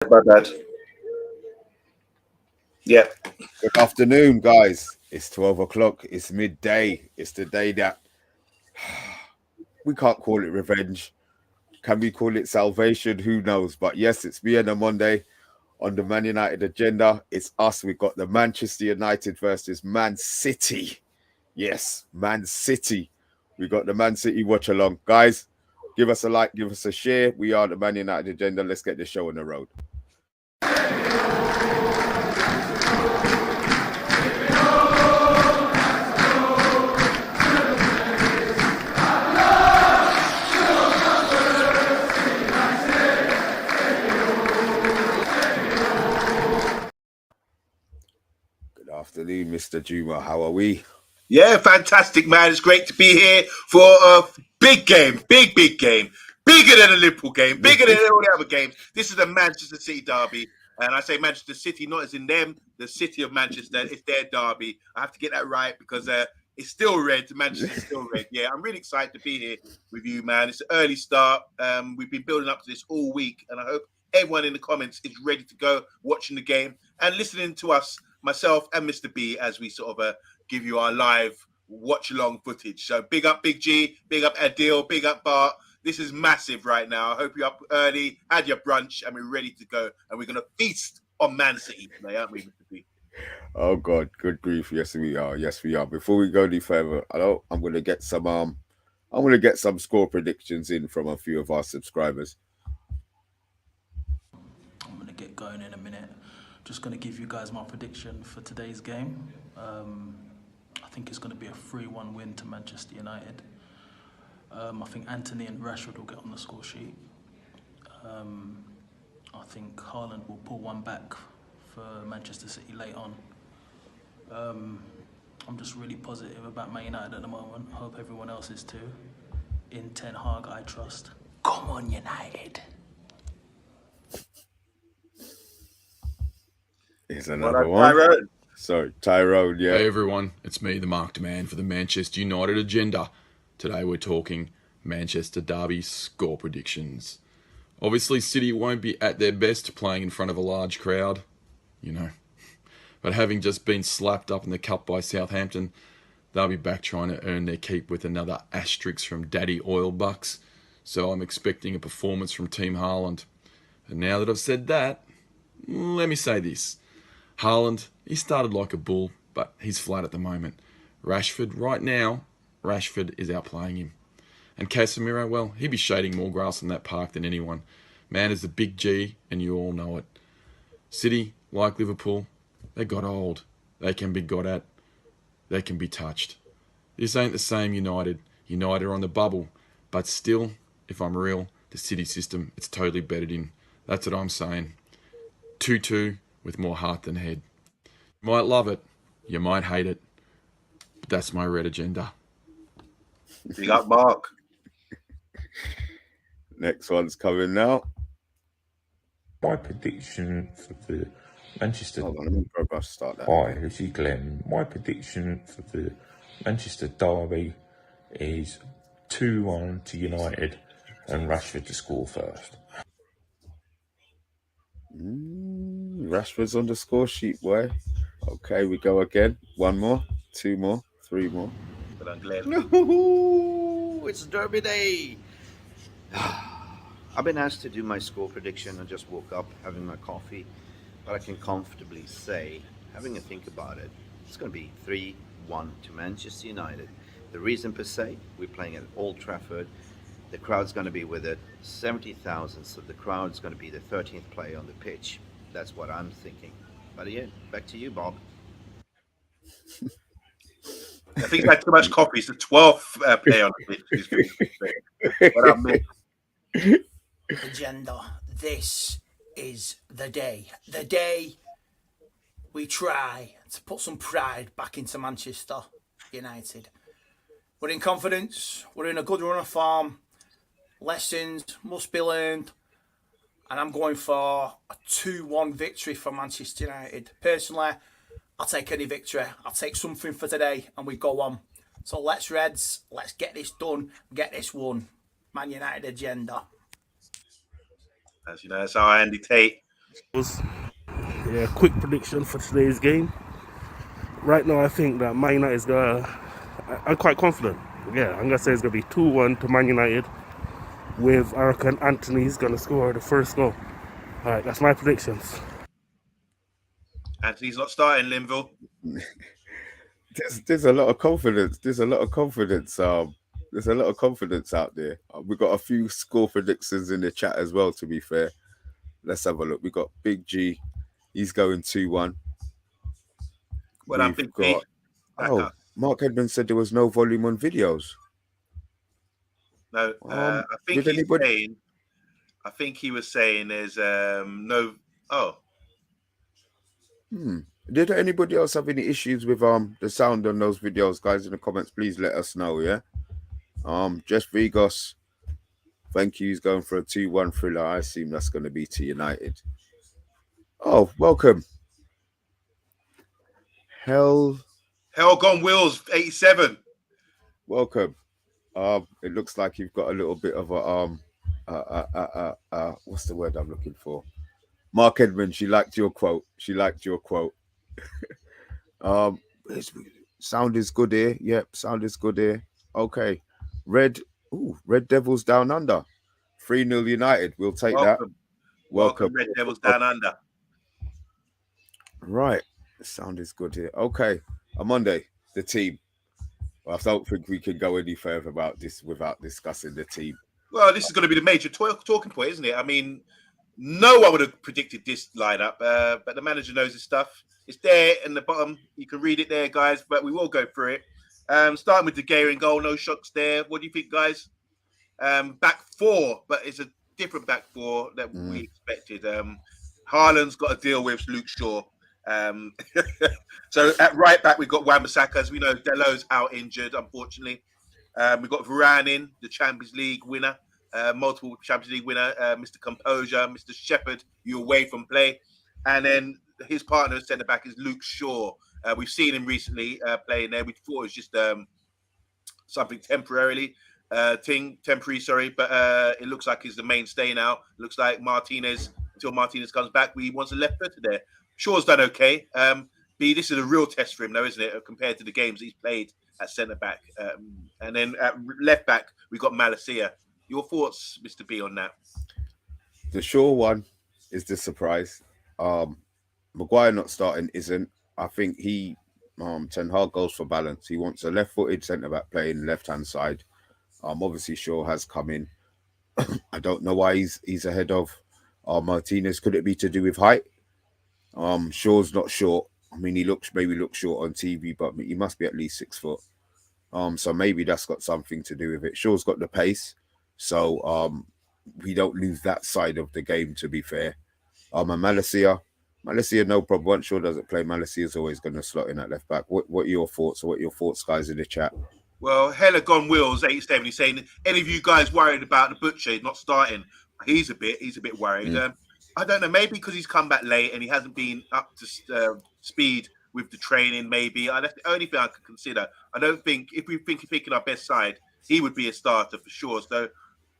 My bad. Yeah. Good afternoon, guys. It's 12 o'clock. It's midday. It's the day that we can't call it revenge. Can we call it salvation? Who knows? But yes, it's me and OMONDI on the Man United agenda. It's us. We got the Manchester United versus Man City. Yes, Man City. We got the Man City watch along. Guys, give us a like, give us a share. We are the Man United agenda. Let's get the show on the road. Afternoon, Mr. Juma. How are we? Yeah, fantastic, man. It's great to be here for a big game. Big game. Bigger than a Liverpool game. Bigger than all the other games. This is a Manchester City derby. And I say Manchester City, not as in them, the city of Manchester. It's their derby. I have to get that right because it's still red. Manchester's still red. Yeah, I'm really excited to be here with you, man. It's an early start. We've been building up to this all week. And I hope everyone in the comments is ready to go watching the game and listening to us, myself and Mr. B, as we sort of give you our live watch-along footage. So big up Big G, big up Adil, big up Bart. This is massive right now. I hope you're up early, had your brunch, and we're ready to go. And we're going to feast on Man City today, aren't we, Mr. B? Oh, God, good grief. Yes, we are. Yes, we are. Before we go any further, I'm going to get some score predictions in from a few of our subscribers. I'm going to get going in a minute. Just going to give you guys my prediction for today's game. I think it's going to be a 3-1 win to Manchester United. I think Anthony and Rashford will get on the score sheet. I think Haaland will pull one back for Manchester City late on. I'm just really positive about Man United at the moment. I hope everyone else is too. In Ten Hag, I trust. Come on, United. Here's another one. Tyrone. Sorry, Tyrone, yeah. Hey everyone, it's me, the marked man for the Manchester United agenda. Today we're talking Manchester Derby score predictions. Obviously City won't be at their best playing in front of a large crowd, but having just been slapped up in the cup by Southampton, they'll be back trying to earn their keep with another asterisk from Daddy Oil Bucks. So I'm expecting a performance from Team Haaland. And now that I've said that, let me say this. Haaland, he started like a bull, but he's flat at the moment. Rashford, right now, Rashford is outplaying him. And Casemiro, well, he'd be shading more grass in that park than anyone. Man is a big G, and you all know it. City, like Liverpool, they got old. They can be got at. They can be touched. This ain't the same United. United are on the bubble. But still, if I'm real, the City system, it's totally bedded in. That's what I'm saying. 2-2. With more heart than head. You might love it, you might hate it, but that's my red agenda. Big up, Mark. Next one's coming now. My prediction for the Manchester... Hold on, let me probably start that. Hi, this is Glenn. My prediction for the Manchester Derby is 2-1 to United and Rashford to score first. Rashford's on the score sheet, boy. Okay, we go again. One more, two more, three more. It's Derby Day. I've been asked to do my score prediction. I just woke up having my coffee, but I can comfortably say, having a think about it, it's going to be 3-1 to Manchester United. The reason per se, we're playing at Old Trafford. The crowd's going to be with it, 70,000, so the crowd's going to be the 13th player on the pitch. That's what I'm thinking. But yeah, back to you, Bob. I think you had too much coffee. It's the 12th player on the pitch. Agenda. This is the day. The day we try to put some pride back into Manchester United. We're in confidence. We're in a good run of form. Lessons must be learned. And I'm going for a 2-1 victory for Manchester United. Personally, I'll take any victory. I'll take something for today and we go on. So let's Reds, let's get this done, get this won. Man United agenda. As you know, that's our Andy Tate. Yeah, quick prediction for today's game. Right now, I think that Man United is I'm quite confident. Yeah, I'm gonna say it's gonna be 2-1 to Man United. With I reckon Anthony's gonna score the first goal. All right, that's my predictions. Anthony's not starting, Linville. There's a lot of confidence. There's a lot of confidence. There's a lot of confidence out there. We got a few score predictions in the chat as well. To be fair, let's have a look. We got Big G. He's going 2-1. Well, I'm We've Big got. B. Back Oh, up. Mark Edmund said there was no volume on videos. No, I think Did he's anybody? saying. I think he was saying there's no. Oh, Did anybody else have any issues with the sound on those videos, guys? In the comments, please let us know. Yeah. Just Vigos. Thank you. He's going for a 2-1 thriller. I assume that's going to be to United. Oh, welcome. Hell Gone Wills 87. Welcome. It looks like you've got a little bit of a what's the word I'm looking for? Mark Edmund, she liked your quote. Sound is good here. Yep, sound is good here. Okay. Red Devils down under. 3-0 United. We'll take that. Welcome, Red Devils down under. Right. The sound is good here. Okay. OMONDI, the team. I don't think we can go any further about this without discussing the team. Well, this is going to be the major talking point, isn't it? I mean, no one would have predicted this lineup, but the manager knows his stuff. It's there in the bottom. You can read it there, guys, but we will go through it. Starting with the Gea in goal, no shocks there. What do you think, guys? Back four, but it's a different back four that we expected. Haaland's got to deal with Luke Shaw. So at right back, we've got Wan-Bissaka. As we know, Delo's out injured, unfortunately. We've got Varane in, the Champions League winner, multiple Champions League winner, Mr. Composure, Mr. Shepherd, you away from play. And then his partner, centre back, is Luke Shaw. We've seen him recently playing there. We thought it was just something temporary, but it looks like he's the mainstay now. Looks like Martinez, until Martinez comes back, we wants a left footer there. Shaw's done okay. B, this is a real test for him, though, isn't it? Compared to the games he's played at centre back, and then at left back we've got Malacia. Your thoughts, Mr. B, on that? The Shaw one is the surprise. Maguire not starting isn't. I think he Ten Hag goes for balance. He wants a left-footed centre back playing left hand side. Obviously Shaw has come in. I don't know why he's ahead of Martinez. Could it be to do with height? Shaw's not short. I mean, he maybe looks short on TV, but he must be at least 6 foot. So maybe that's got something to do with it. Shaw's got the pace, so we don't lose that side of the game. To be fair, and Malacia, no problem. Once Shaw doesn't play, Malacia is always going to slot in at left back. What are your thoughts? What are your thoughts, guys, in the chat? Well, Hella Gone Wills 87. He's saying, any of you guys worried about the Butcher not starting? He's a bit worried. I don't know, maybe because he's come back late and he hasn't been up to speed with the training, maybe. That's the only thing I could consider. I don't think, if we think of picking our best side, he would be a starter for sure. So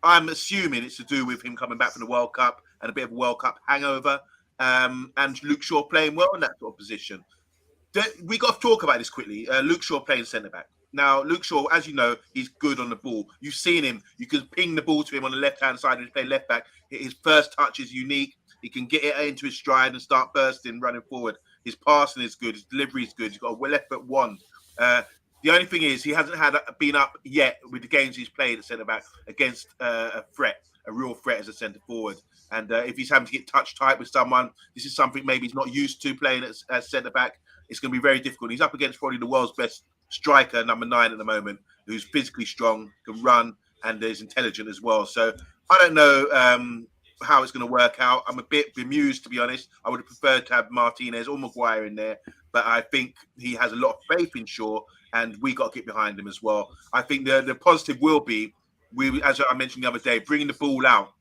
I'm assuming it's to do with him coming back from the World Cup and a bit of a World Cup hangover, and Luke Shaw playing well in that sort of position. We got to talk about this quickly. Luke Shaw playing centre-back. Now, Luke Shaw, as you know, he's good on the ball. You've seen him. You can ping the ball to him on the left-hand side and he play left-back. His first touch is unique. He can get it into his stride and start bursting, running forward.Is passing is good. His delivery is good. He's got a left foot one. The only thing is he hasn't been up yet with the games he's played at centre-back against a real threat as a centre-forward. And if he's having to get touch tight with someone, this is something maybe he's not used to playing as centre-back. It's going to be very difficult. He's up against probably the world's best striker, number 9 at the moment, who's physically strong, can run, and is intelligent as well. So I don't know how it's going to work out. I'm a bit bemused, to be honest. I would have preferred to have Martinez or Maguire in there, but I think he has a lot of faith in Shaw, and we got to get behind him as well. I think the positive will be, as I mentioned the other day, bringing the ball out.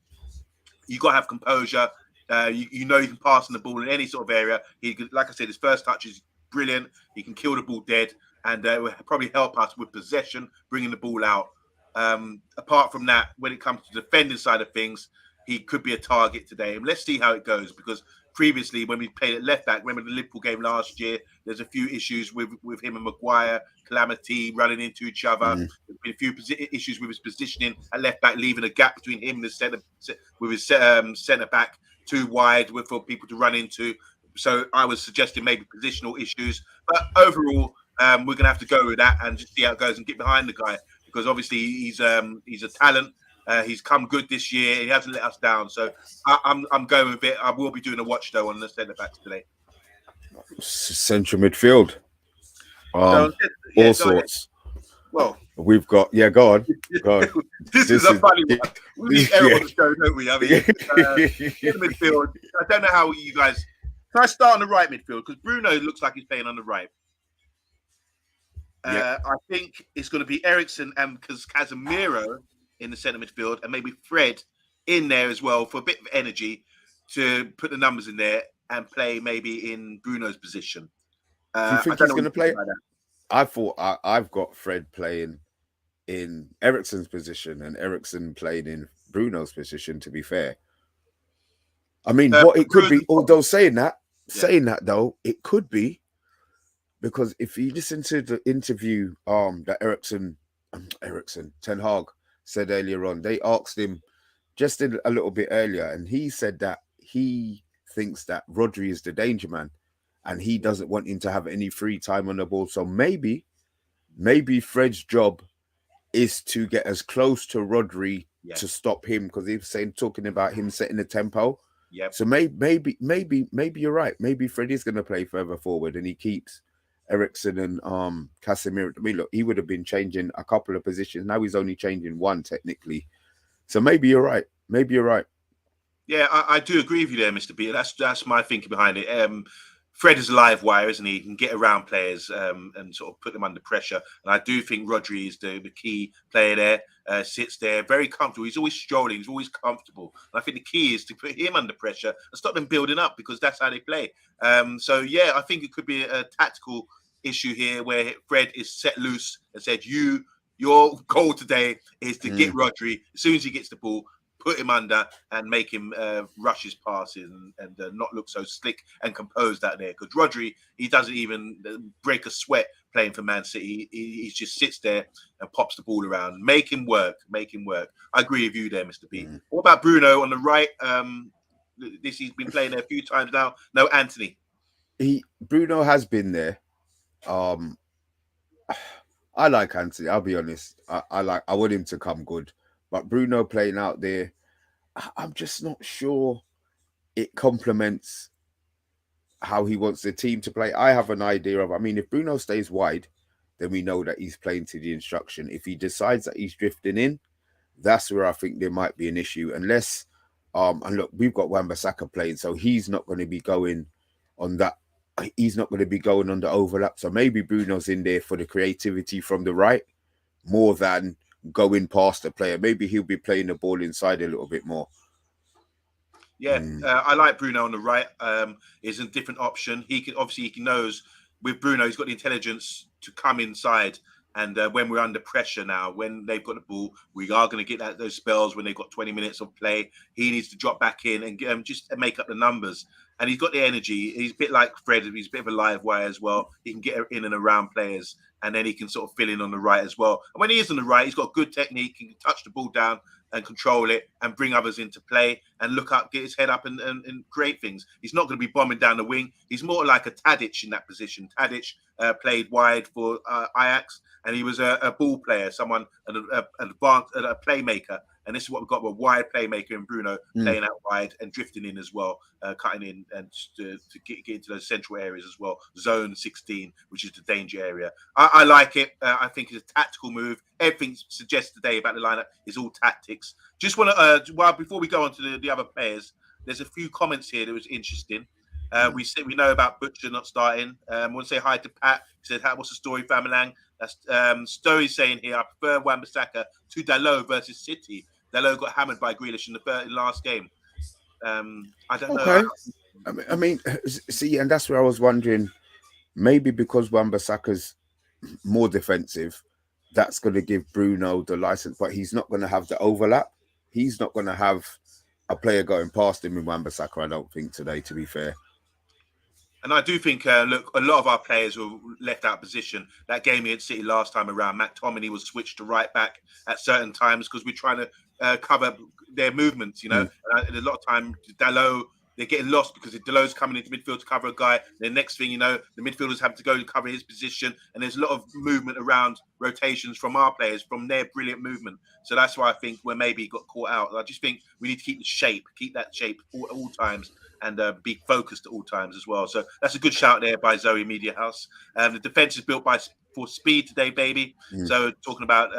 You got to have composure. You know you can pass on the ball in any sort of area. Like I said, his first touch is brilliant. He can kill the ball dead, and it will probably help us with possession, bringing the ball out. Apart from that, when it comes to the defending side of things, he could be a target today. And let's see how it goes, because previously when we played at left back. Remember the Liverpool game last year? There's a few issues with him and Maguire, calamity, running into each other. There's been a few issues with his positioning at left back, leaving a gap between him and the centre back too wide for people to run into. So I was suggesting maybe positional issues, but overall, we're going to have to go with that and just see how it goes and get behind the guy, because obviously he's a talent. He's come good this year. He hasn't let us down. So I'm going with it. I will be doing a watch though on the centre backs today. Central midfield. All sorts. Well, we've got go on. this is a funny one. We need Errol on the show, don't we? I mean, in the midfield. I don't know how you guys. Can I start on the right midfield? Because Bruno looks like he's playing on the right. I think it's going to be Eriksen and because Casemiro in the centre midfield, and maybe Fred in there as well for a bit of energy to put the numbers in there and play maybe in Bruno's position. Do you think he's going to play? I thought I've got Fred playing in Eriksen's position and Eriksen playing in Bruno's position, to be fair. I mean, what it could be, although saying that though, it could be because if you listen to the interview that Eriksen, Ten Hag said earlier on, they asked him just a little bit earlier, and he said that he thinks that Rodri is the danger man, and he doesn't want him to have any free time on the ball. So maybe Fred's job is to get as close to Rodri to stop him, because he was talking about him setting the tempo. Yep. So maybe you're right. Maybe Fred is going to play further forward, and he keeps Eriksen and Casemiro. I mean, look, he would have been changing a couple of positions. Now he's only changing one technically. So maybe you're right. Yeah, I do agree with you there, Mr. B. That's my thinking behind it. Fred is a live wire, isn't he? He can get around players and sort of put them under pressure. And I do think Rodri is the key player there, sits there very comfortable. He's always strolling. He's always comfortable. And I think the key is to put him under pressure and stop them building up, because that's how they play. So, yeah, I think it could be a tactical issue here where Fred is set loose and said, your goal today is to get Rodri as soon as he gets the ball, put him under and make him rush his passes and not look so slick and composed out there. Because Rodri, he doesn't even break a sweat playing for Man City. He just sits there and pops the ball around. Make him work. I agree with you there, Mr. B. What about Bruno on the right? He's been playing there a few times now. No, Anthony. Bruno has been there. I like Anthony. I'll be honest. I want him to come good. But Bruno playing out there, I'm just not sure it complements how he wants the team to play. I have an idea of, if Bruno stays wide, then we know that he's playing to the instruction. If he decides that he's drifting in, that's where I think there might be an issue. Unless, and look, we've got Wan-Bissaka playing, so he's not going to be going on that. He's not going to be going on the overlap. So maybe Bruno's in there for the creativity from the right more than going past the player. Maybe he'll be playing the ball inside a little bit more. Yeah, I like Bruno on the right. Is a different option. He knows with Bruno, he's got the intelligence to come inside. And when we're under pressure now, when they've got the ball, we are going to get those spells when they've got 20 minutes of play. He needs to drop back in and just make up the numbers. And he's got the energy. He's a bit like Fred. He's a bit of a live wire as well. He can get in and around players, and then he can sort of fill in on the right as well. And when he is on the right, he's got good technique. He can touch the ball down and control it and bring others into play and look up, get his head up and create things. He's not going to be bombing down the wing. He's more like a Tadic in that position. Tadic played wide for Ajax, and he was a ball player, an advanced playmaker. And this is what we've got: a wide playmaker in Bruno playing out wide and drifting in as well, cutting in and to get into those central areas as well. Zone 16, which is the danger area. I like it. I think it's a tactical move. Everything suggests today about the lineup is all tactics. Just want to, before we go on to the other players, there's a few comments here that was interesting. We know about Butcher not starting. I want to say hi to Pat. He said, "What's the story, Famalang?" That's Story saying here, "I prefer Wan-Bissaka to Dalot versus City. Dalot got hammered by Grealish in the last game." I don't know. See, and that's where I was wondering. Maybe because Wan-Bissaka's more defensive, that's going to give Bruno the license, but he's not going to have the overlap. He's not going to have a player going past him in Wan-Bissaka, I don't think today, to be fair. And I do think, look, a lot of our players were left out of position. That game against City last time around, McTominay was switched to right back at certain times because we're trying to cover their movements, you know. And a lot of time, Dalot, they're getting lost because Dalot's coming into midfield to cover a guy. The next thing you know, the midfielders have to go to cover his position. And there's a lot of movement around rotations from our players, from their brilliant movement. So that's why I think we maybe got caught out. I just think we need to keep that shape all times. And be focused at all times as well. So that's a good shout there by Zoe Media House. The defense is built for speed today, baby. So talking about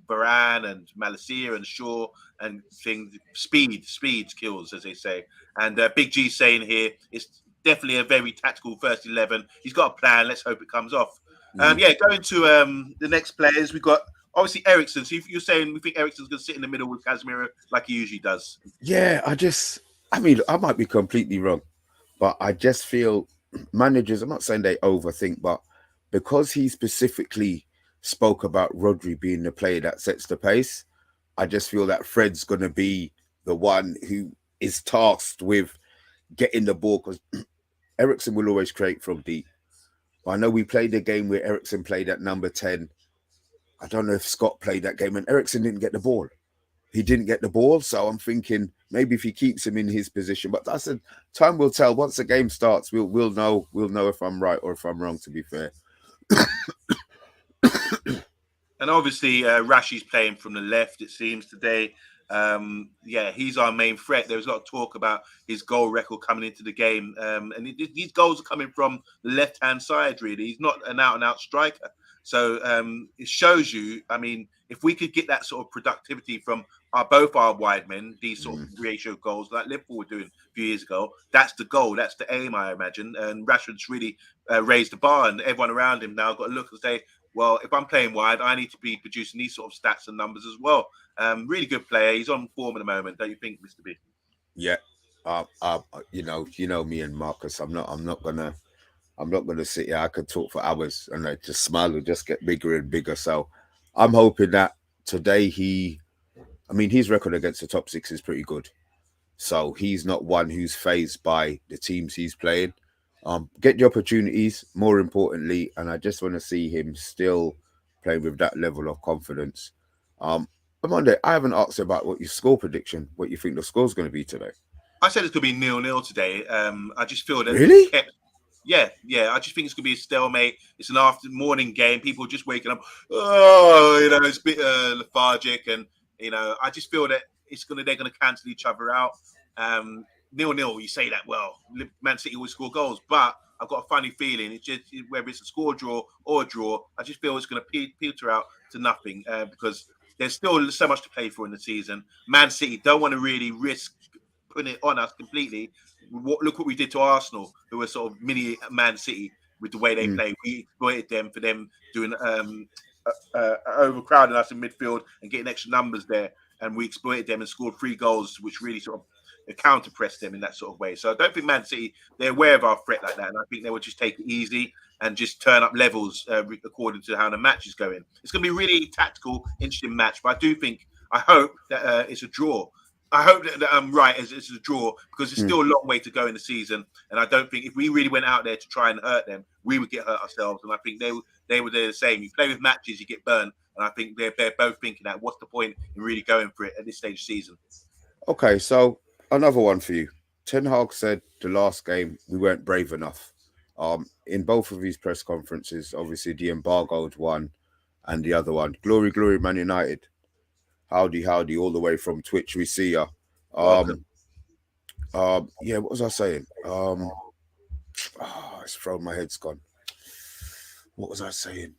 Varane and Malacia and Shaw and things, speed kills, as they say. And Big G saying here, it's definitely a very tactical first 11. He's got a plan. Let's hope it comes off. Going to the next players, we've got obviously Eriksen. So you're saying we think Eriksen's going to sit in the middle with Casemiro like he usually does? Yeah, I mean, I might be completely wrong, but I just feel managers, I'm not saying they overthink, but because he specifically spoke about Rodri being the player that sets the pace, I just feel that Fred's going to be the one who is tasked with getting the ball, because Eriksen will always create from deep. I know we played a game where Eriksen played at number 10. I don't know if Scott played that game, and Eriksen didn't get the ball. He didn't get the ball, so I'm thinking maybe if he keeps him in his position. But I said, time will tell. Once the game starts, we'll know if I'm right or if I'm wrong, to be fair. And obviously, Rashi's playing from the left, it seems, today. He's our main threat. There was a lot of talk about his goal record coming into the game. And these goals are coming from the left-hand side, really. He's not an out-and-out striker. So it shows you, I mean, if we could get that sort of productivity from both our wide men, these sort of ratio goals like Liverpool were doing a few years ago, that's the goal, that's the aim, I imagine. And Rashford's really raised the bar, and everyone around him now got to look and say, well, if I'm playing wide, I need to be producing these sort of stats and numbers as well. Really good player. He's on form at the moment, don't you think, Mr. B? Yeah. You know me and Marcus. I'm not gonna sit here. I could talk for hours, and just smile will just get bigger and bigger. So I'm hoping that today his record against the top 6 is pretty good. So he's not one who's phased by the teams he's playing. Get the opportunities, more importantly, and I just want to see him still playing with that level of confidence. Monday, I haven't asked you about what your score prediction, what you think the score's going to be today. I said it's going to be 0-0 today. I just feel that really. Yeah. I just think it's going to be a stalemate. It's an morning game. People are just waking up. It's a bit lethargic, and I just feel that they're going to cancel each other out. 0-0. You say that, well, Man City always score goals, but I've got a funny feeling it's just whether it's a score draw or a draw. I just feel it's going to peter out to nothing because there's still so much to play for in the season. Man City don't want to really risk putting it on us completely. Look what we did to Arsenal, who were sort of mini Man City with the way they play. We exploited them for them doing overcrowding us in midfield and getting extra numbers there, and we exploited them and scored 3 goals, which really sort of counter-pressed them in that sort of way. So I don't think Man City, they're aware of our threat like that, and I think they would just take it easy and just turn up levels according to how the match is going. It's going to be a really tactical, interesting match, but I hope that it's a draw. I hope that I'm right as it's a draw, because it's still a long way to go in the season. And I don't think if we really went out there to try and hurt them, we would get hurt ourselves. And I think they were the same. You play with matches, you get burned. And I think they're both thinking that. What's the point in really going for it at this stage of the season? Okay, so another one for you. Ten Hag said the last game we weren't brave enough. In both of these press conferences, obviously the embargoed one and the other one. Glory, glory, Man United. Howdy, all the way from Twitch. We see ya. What was I saying? It's thrown, my head's gone. What was I saying?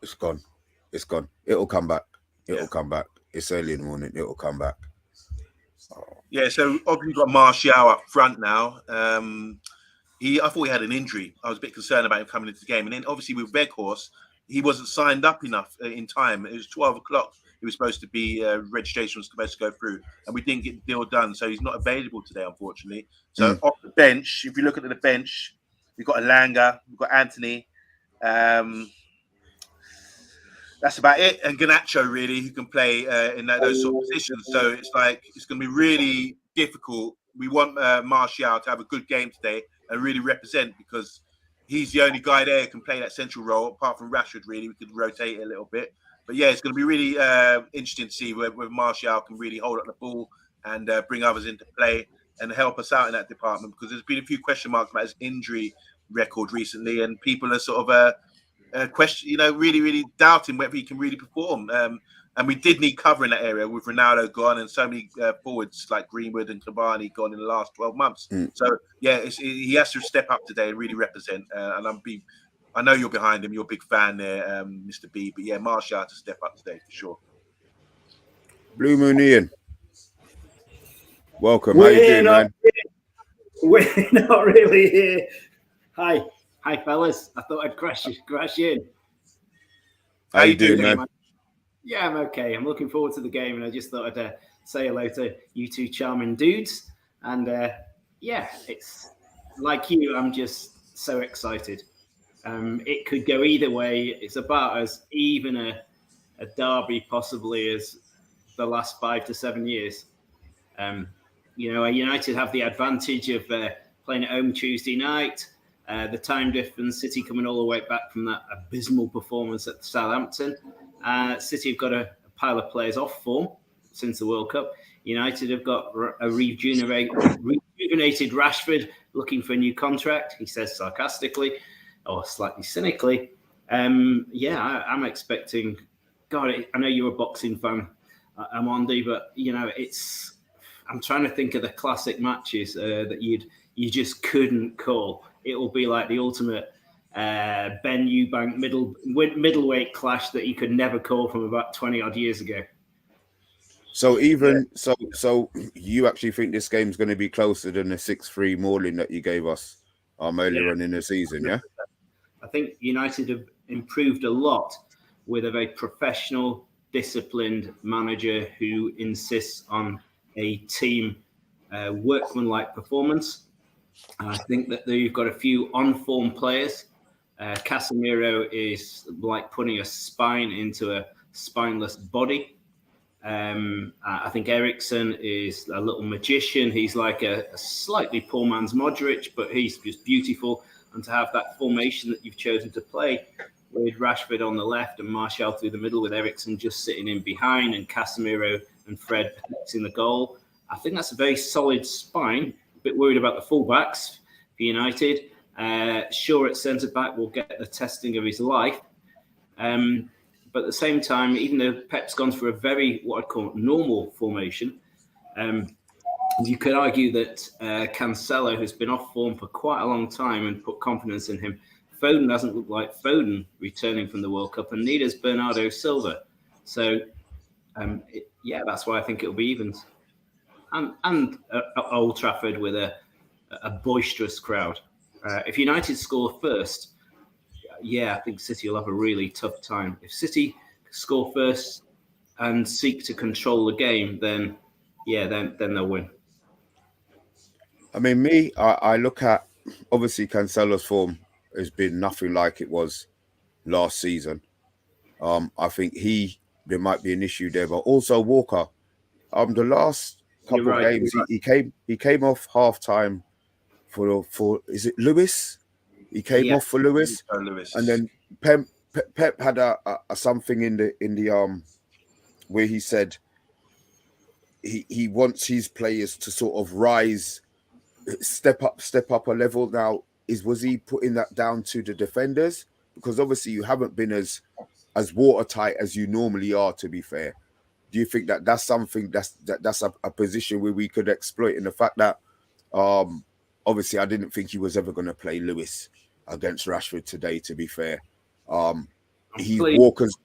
It's gone. It'll come back. Come back. It's early in the morning. It'll come back. Yeah, so obviously you've got Martial up front now. I thought he had an injury. I was a bit concerned about him coming into the game. And then obviously with Weghorst, he wasn't signed up enough in time. It was 12 o'clock. He was supposed to be, registration was supposed to go through. And we didn't get the deal done. So he's not available today, unfortunately. So off the bench, if you look at the bench, we've got Elanga, we've got Anthony. that's about it. And Garnacho, really, who can play in those sort of positions. So it's like it's going to be really difficult. We want Martial to have a good game today and really represent, because he's the only guy there who can play that central role. Apart from Rashford, really, we could rotate it a little bit. But yeah, it's going to be really interesting to see whether Martial can really hold up the ball and bring others into play and help us out in that department, because there's been a few question marks about his injury record recently, and people are sort of question, really doubting whether he can really perform. And we did need cover in that area with Ronaldo gone and so many forwards like Greenwood and Cavani gone in the last 12 months. So yeah, he has to step up today and really represent. And I know you're behind him. You're a big fan there, Mr. B. But yeah, Martial to step up today for sure. Blue Moon Ian, welcome. How you doing, man? We're not really here. Hi, fellas. I thought I'd crash in. How you doing, man? Yeah, I'm okay. I'm looking forward to the game, and I just thought I'd say hello to you two charming dudes. And yeah, it's like you. I'm just so excited. It could go either way. It's about as even a derby possibly as the last 5 to 7 years. United have the advantage of playing at home Tuesday night. The time difference, City coming all the way back from that abysmal performance at Southampton. City have got a pile of players off form since the World Cup. United have got a rejuvenated Rashford looking for a new contract, he says sarcastically or slightly cynically. I'm expecting, God, I know you're a boxing fan, OMONDI, but, I'm trying to think of the classic matches that you just couldn't call. It will be like the ultimate Ben Eubank middleweight clash that you could never call from about 20 odd years ago. So so you actually think this game's going to be closer than the 6-3 mauling that you gave us earlier on in the season? Yeah, I think United have improved a lot with a very professional, disciplined manager who insists on a team workmanlike performance. I think that you've got a few on-form players. Casemiro is like putting a spine into a spineless body. I think Eriksen is a little magician. He's like a slightly poor man's Modric, but he's just beautiful. And to have that formation that you've chosen to play with Rashford on the left and Martial through the middle with Eriksen just sitting in behind and Casemiro and Fred protecting the goal, I think that's a very solid spine. A bit worried about the fullbacks for United. Shaw at centre-back will get the testing of his life. But at the same time, even though Pep's gone for a very, what I'd call normal formation, you could argue that Cancelo has been off form for quite a long time and put confidence in him. Foden doesn't look like Foden returning from the World Cup, and neither is Bernardo Silva. So, that's why I think it'll be evens. And Old Trafford with a boisterous crowd. If United score first, I think City will have a really tough time. If City score first and seek to control the game, then they'll win. I mean, I look at, obviously Cancelo's form has been nothing like it was last season. I think there might be an issue there, but also Walker. The last couple of games he came off half time for is it Lewis? He came off for Lewis, and then Pep had a something in the where he said he wants his players to sort of rise, step up a level. Now, was he putting that down to the defenders? Because obviously you haven't been as watertight as you normally are, to be fair. Do you think that that's something that's a position where we could exploit, in the fact that obviously I didn't think he was ever going to play Lewis against Rashford today, to be fair. Walker's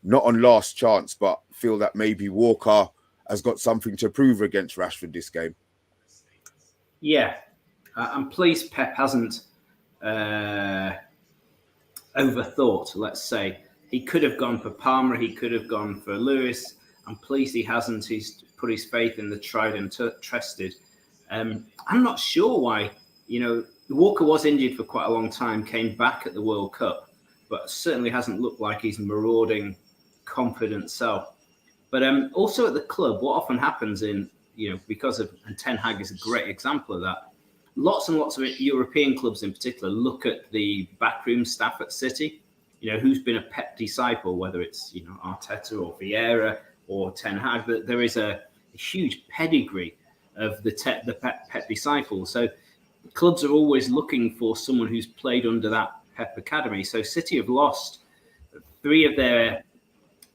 not on last chance, but feel that maybe Walker has got something to prove against Rashford this game. Yeah, I'm pleased Pep hasn't overthought, let's say. He could have gone for Palmer, he could have gone for Lewis. I'm pleased he hasn't. He's put his faith in the tried and trusted. I'm not sure why. Walker was injured for quite a long time, came back at the World Cup, but certainly hasn't looked like he's marauding confident self. But also at the club, what often happens because of, and Ten Hag is a great example of that, lots and lots of European clubs in particular look at the backroom staff at City, who's been a Pep disciple, whether it's, Arteta or Vieira or Ten Hag, that there is a huge pedigree of the Pep disciples. So clubs are always looking for someone who's played under that Pep academy. So City have lost 3 of their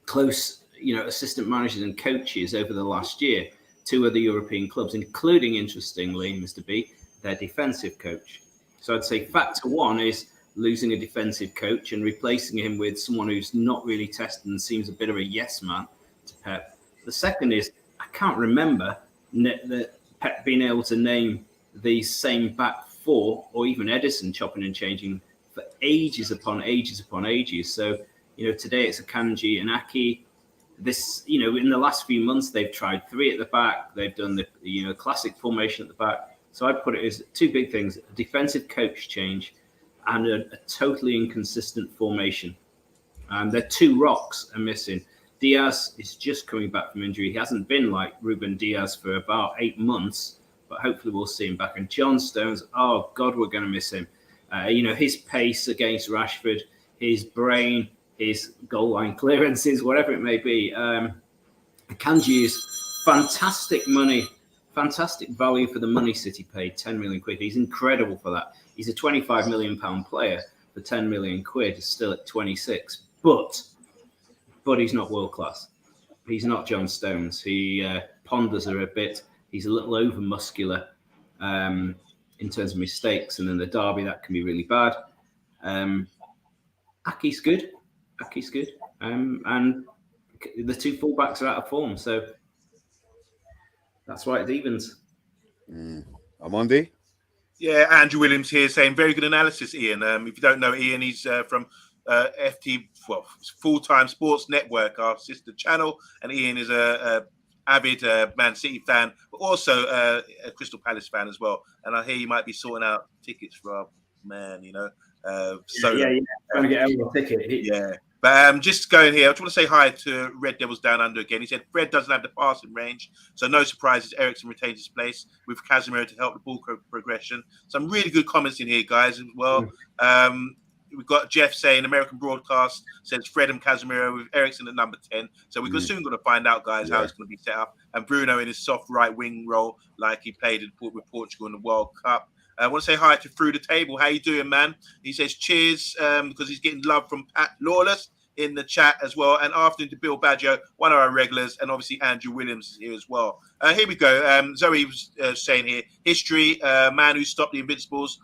close, assistant managers and coaches over the last year, 2 other European clubs, including, interestingly, Mr. B, their defensive coach. So I'd say factor 1 is losing a defensive coach and replacing him with someone who's not really tested and seems a bit of a yes man to Pep. The second is, I can't remember that Pep being able to name the same back 4 or even Edison chopping and changing for ages upon ages upon ages. So, today it's Akanji and Aki. This, in the last few months, they've tried 3 at the back. They've done the, classic formation at the back. So I'd put it as 2 big things: a defensive coach change and a totally inconsistent formation. Their 2 rocks are missing. Diaz is just coming back from injury. He hasn't been like Ruben Diaz for about 8 months, but hopefully we'll see him back. And John Stones, oh God, we're going to miss him. His pace against Rashford, his brain, his goal line clearances, whatever it may be. Kanji is fantastic money, fantastic value for the money City paid, 10 million quid. He's incredible for that. He's a 25 million pound player for 10 million quid. He's still at 26, but he's not world class. He's not John Stones. He ponders her a bit. He's a little over muscular in terms of mistakes, and then the derby that can be really bad. Aki's good. And the 2 fullbacks are out of form, so that's why it evens. Amondi? Yeah, Andrew Williams here saying very good analysis, Ian. If you don't know Ian, he's from FT, Full-Time Sports Network, our sister channel, and Ian is a avid Man City fan, but also a Crystal Palace fan as well. And I hear you might be sorting out tickets for our man, trying to get everyone a ticket. Yeah. But just going here, I just want to say hi to Red Devils Down Under again. He said Fred doesn't have the passing range, so no surprises. Ericsson retains his place with Casemiro to help the ball progression. Some really good comments in here, guys, as well. We've got Jeff saying American broadcast says Fred and Casemiro with Ericsson at number 10. So we're soon going to find out, guys, how it's going to be set up. And Bruno in his soft right wing role, like he played with Portugal in the World Cup. I want to say hi to Through the Table. How you doing, man? He says cheers because he's getting love from Pat Lawless in the chat as well. And afternoon to Bill Badger, one of our regulars, and obviously Andrew Williams is here as well. Here we go. Zoe was saying here, history, Man U stopped the Invincibles,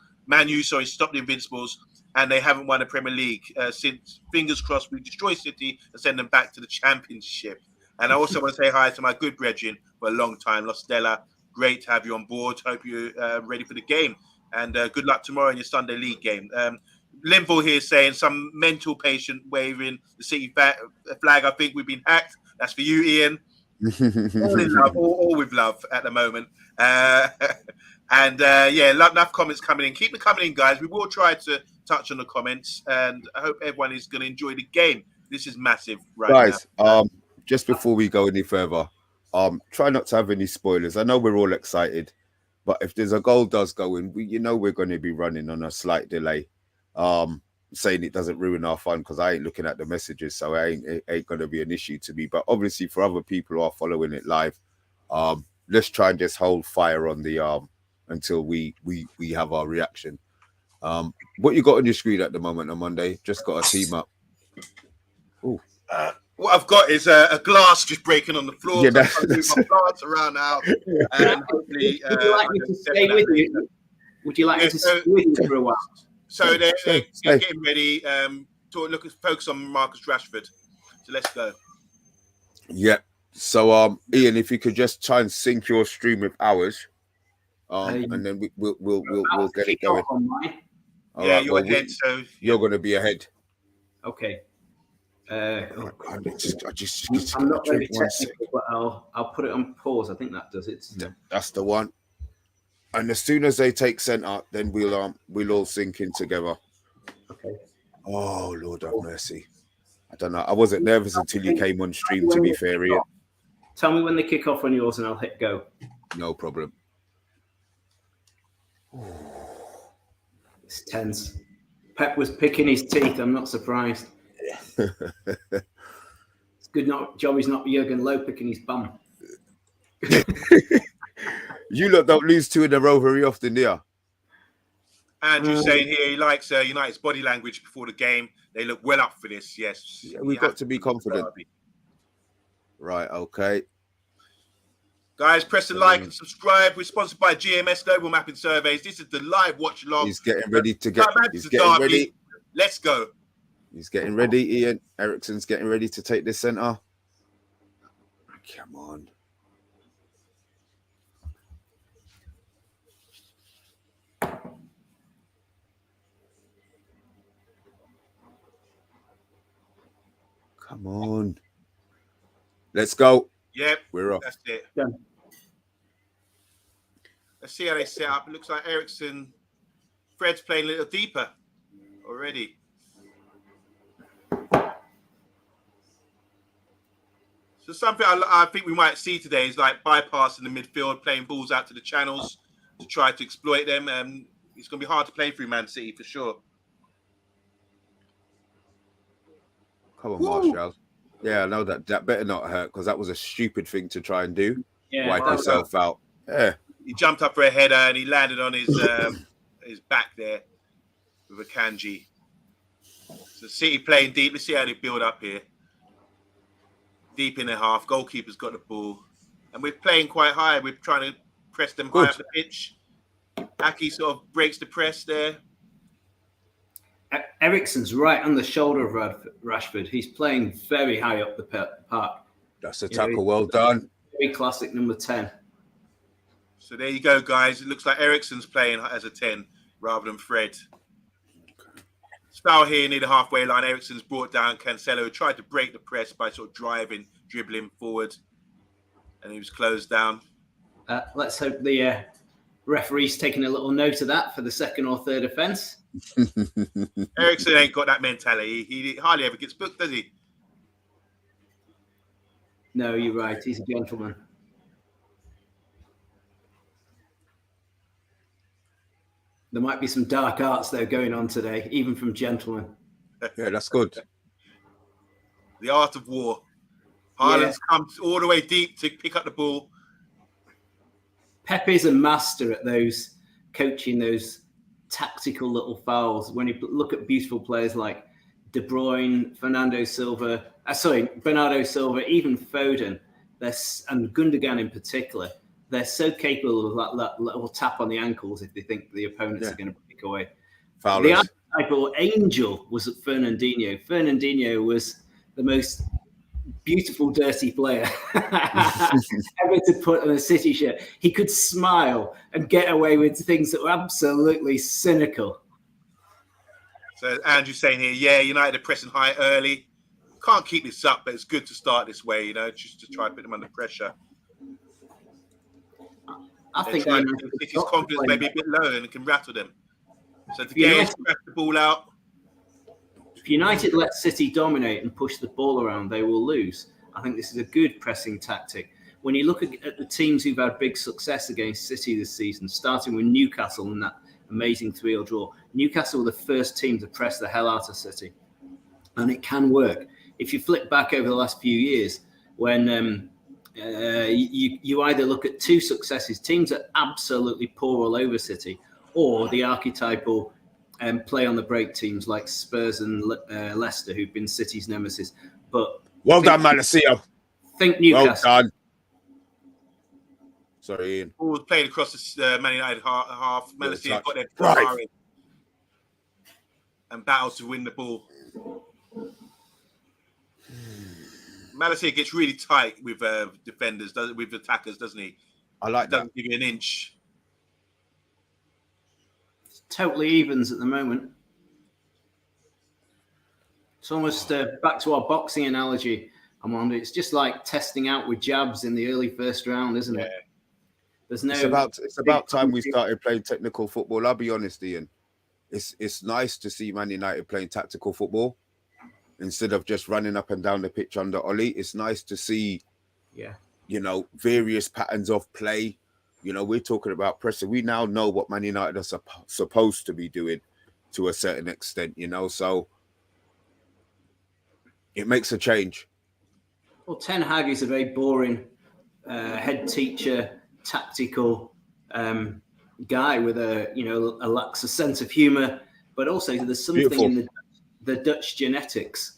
and they haven't won a Premier League since. Fingers crossed we destroy City and send them back to the Championship. And I also want to say hi to my good brethren for a long time, Lostella. Great to have you on board. Hope you're ready for the game. And good luck tomorrow in your Sunday League game. Linville here saying some mental patient waving the City flag. I think we've been hacked. That's for you, Ian. All in love, all with love at the moment. Enough comments coming in. Keep them coming in, guys. We will try to touch on the comments, and I hope everyone is going to enjoy the game. This is massive guys, now. Just before we go any further, try not to have any spoilers. I know we're all excited, but if there's a goal does go in, we're going to be running on a slight delay. Saying it doesn't ruin our fun because I ain't looking at the messages, so it ain't going to be an issue to me. But obviously for other people who are following it live, let's try and just hold fire on the until we have our reaction. What you got on your screen at the moment on Monday? Just got a team up. Oh. What I've got is a glass just breaking on the floor. Yeah, I move my plants around the house. And hopefully, would you like me to stay with you? Would you like me to stay with you for a while? So they're getting ready to focus on Marcus Rashford. So let's go. Yeah. So Ian, if you could just try and sync your stream with ours, and then we'll get it going. You're ahead. So you're going to be ahead. Okay. I'm not very technical, but I'll put it on pause. I think that does it. Yeah, that's the one. And as soon as they take centre, then we'll all sink in together. Okay. Oh Lord have mercy! I don't know. I wasn't nervous until you came on stream, to be fair, Ian. Tell me when they kick off on yours and I'll hit go. No problem. It's tense. Pep was picking his teeth. I'm not surprised. It's good job he's not Jurgen Low picking his bum. You lot don't lose 2 in a row very often, do you? Andrew saying here he likes United's body language before the game. They look well up for this. Yes, Yeah, we've got to be confident. Right, okay. Guys, press the like and subscribe. We're sponsored by GMS Global Mapping Surveys. This is the live watch along. He's getting ready to get. He's getting ready. Let's go. He's getting ready. Ian Eriksen's getting ready to take the centre. Come on. Come on. Let's go. Yep. We're off. That's it. Yeah. Let's see how they set up. It looks like Eriksen. Fred's playing a little deeper already. So something I think we might see today is like bypassing the midfield, playing balls out to the channels to try to exploit them. It's going to be hard to play through Man City for sure. Come on, Marshall. Yeah, I know that better not hurt because that was a stupid thing to try and do. Yeah, wipe yourself out. Yeah. He jumped up for a header and he landed on his his back there with a Kanji. So City playing deep. Let's see how they build up here. Deep in the half. Goalkeeper's got the ball. And we're playing quite high. We're trying to press them high up the pitch. Aki sort of breaks the press there. Eriksen's right on the shoulder of Rashford. He's playing very high up the park. That's a tackle. Well done. Very classic number 10. So there you go, guys. It looks like Eriksen's playing as a 10 rather than Fred. Foul here near the halfway line. Eriksen's brought down Cancelo, tried to break the press by sort of dribbling forward, and he was closed down. Let's hope the referee's taking a little note of that for the second or third offence. Eriksen ain't got that mentality. He hardly ever gets booked, does he? No, you're right. He's a gentleman. There might be some dark arts though going on today, even from gentlemen. Yeah, that's good. The art of war. Haaland's come all the way deep to pick up the ball. Pepe's a master at those coaching those tactical little fouls. When you look at beautiful players like De Bruyne, Bernardo Silva, even Foden, and Gundogan in particular, they're so capable of that little tap on the ankles if they think the opponents are going to break away. Foulers. The archetypal angel was at Fernandinho. Fernandinho was the most beautiful, dirty player ever to put on a City shirt. He could smile and get away with things that were absolutely cynical. So Andrew's saying here, yeah, United are pressing high early. Can't keep this up, but it's good to start this way, just to try and put them under pressure. I think his confidence may be a bit low and it can rattle them. So to get the ball out. If United let City dominate and push the ball around, they will lose. I think this is a good pressing tactic. When you look at the teams who've had big success against City this season, starting with Newcastle and that amazing 3-0 draw, Newcastle were the first team to press the hell out of City. And it can work. If you flip back over the last few years, when you either look at two successes, teams that absolutely pour all over City, or the archetypal play on the break teams like Spurs and Leicester, who've been City's nemesis. But well done, Malacia. Think Newcastle. Well done. Sorry, Ian. Ball was played across the Man United half. Malacia got their right and battled to win the ball. Malacia gets really tight with defenders, with attackers, doesn't he? I like that. Doesn't give you an inch. Totally evens at the moment. It's almost back to our boxing analogy, Amondi. It's just like testing out with jabs in the early first round, isn't it? There's no. It's about time we started playing technical football. I'll be honest, Ian. It's nice to see Man United playing tactical football. instead of just running up and down the pitch under Ollie. It's nice to see, Yeah. you know, various patterns of play. You know, we're talking about pressing. We now know what Man United are supposed to be doing to a certain extent, you know, so it makes a change. Well, Ten Hag is a very boring head teacher, tactical guy with a lax sense of humour, but also there's something in the Dutch genetics,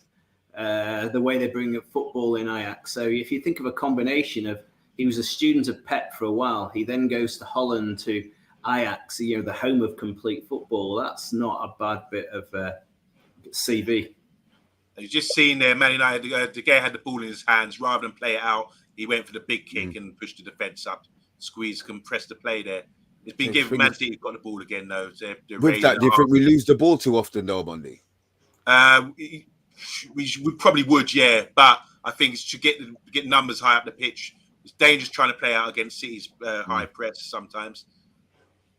the way they bring up football in Ajax. So if you think of a combination of, he was a student of Pep for a while, he then goes to Holland to Ajax, you know, the home of complete football. That's not a bad bit of CV. You've just seen there, Man United, De Gea had the ball in his hands. Rather than play it out, he went for the big kick and pushed the defence up, squeezed, compressed the play there. It's been given. Man City got the ball again, though. So with that, do you think we lose the ball too often, though, Monday? We probably would, yeah. But I think to get numbers high up the pitch, it's dangerous trying to play out against City's high press sometimes.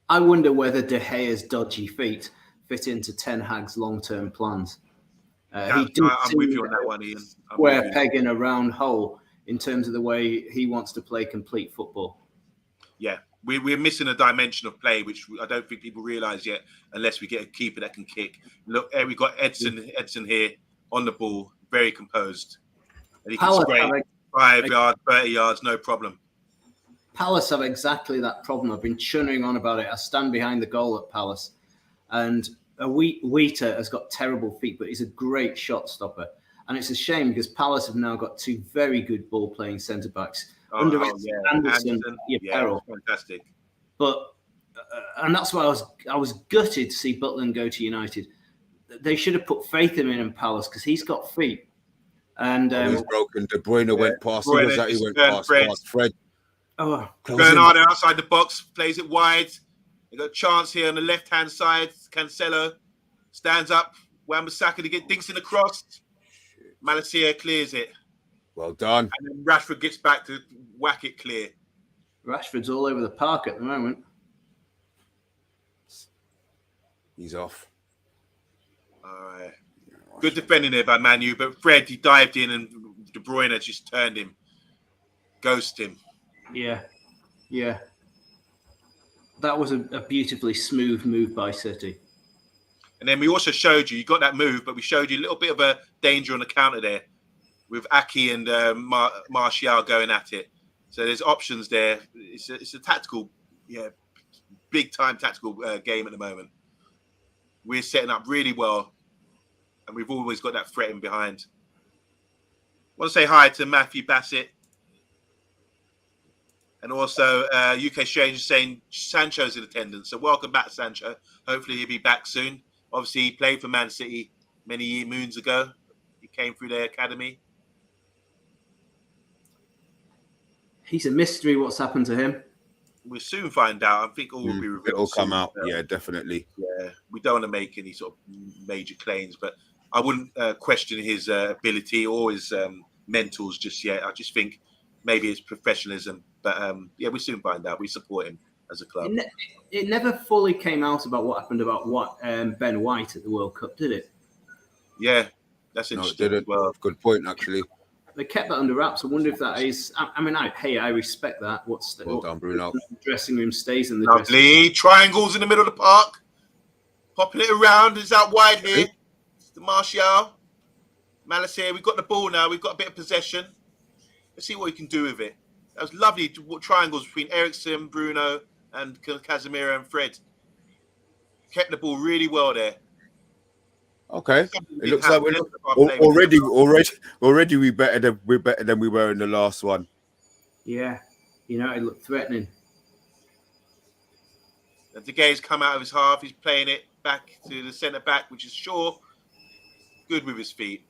I wonder whether De Gea's dodgy feet fit into Ten Hag's long-term plans. I'm with you on that one, Ian. Square peg in a round hole in terms of the way he wants to play complete football. Yeah, we're missing a dimension of play, which I don't think people realise yet, unless we get a keeper that can kick. Look, we've got Edson here on the ball, very composed. And he can spray 5 yards, 30 yards, no problem. Palace have exactly that problem. I've been churning on about it. I stand behind the goal at Palace. And Wheater has got terrible feet, but he's a great shot stopper. And it's a shame because Palace have now got 2 very good ball-playing centre-backs. Anderson, Peril. Fantastic. But and that's why I was gutted to see Butland go to United. They should have put faith in him in Palace because he's got feet. And he's broken. De Bruyne went past. He went past Fred. Oh, Bernardo outside the box, plays it wide. They got a chance here on the left-hand side. Cancelo stands up. Wan-Bissaka to get dinks in the cross. Malacia clears it. Well done. And then Rashford gets back to whack it clear. Rashford's all over the park at the moment. He's off. All right. Good defending there by Manu, but Fred, he dived in and De Bruyne just turned him. Ghosted him. Yeah. That was a beautifully smooth move by City. And then we also showed you got that move, but we showed you a little bit of a danger on the counter there with Aki and Martial going at it. So there's options there. It's a tactical, big time tactical game at the moment. We're setting up really well, and we've always got that threat in behind. I want to say hi to Matthew Bassett. And also, UK Stranger saying Sancho's in attendance. So welcome back, Sancho. Hopefully he'll be back soon. Obviously, he played for Man City many moons ago. He came through their academy. He's a mystery. What's happened to him? We'll soon find out. I think all will be revealed. It'll come out. Yeah, definitely. Yeah, we don't want to make any sort of major claims, but I wouldn't question his ability or his mentals just yet. I just think maybe it's professionalism. But we soon find out. We support him as a club. It never fully came out about what happened about Ben White at the World Cup, did it? Yeah, that's interesting. No, it didn't. Well, good point, actually. They kept that under wraps. I wonder if that is. I mean, I respect that. Well done, Bruno. The dressing room stays in the lovely triangles in the middle of the park, popping it around. Is out wide here. It's the Martial, Malacia. We've got the ball now. We've got a bit of possession. Let's see what we can do with it. That was lovely triangles between Eriksen, Bruno, and Casemiro and Fred. Kept the ball really well there. Okay, it looks like already we're better than we were in the last one. Yeah, it looked threatening. And De Gea's come out of his half. He's playing it back to the centre back, which is Shaw. Good with his feet.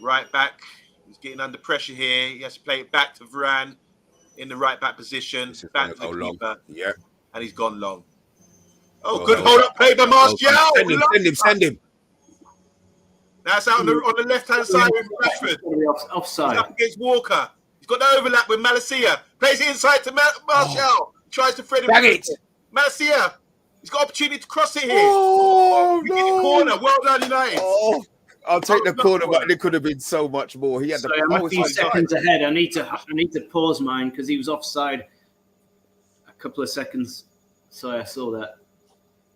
Right back. He's getting under pressure here. He has to play it back to Varane in the right back position. Back to the keeper. Yeah. And he's gone long. Oh, good hold up play by Martial. Send him. That's out on the left-hand side with Rashford. Offside. He's up against Walker. He's got the overlap with Malacia. Plays it inside to Martial. Tries to thread him. Bang it. Malacia. He's got opportunity to cross it here. Oh, In the corner. Well done, United. Oh, I'll take the corner, corner. but it could have been so much more. He had Sorry, the I'm a power. few seconds ahead. I need to pause mine because he was offside a couple of seconds. Sorry, I saw that.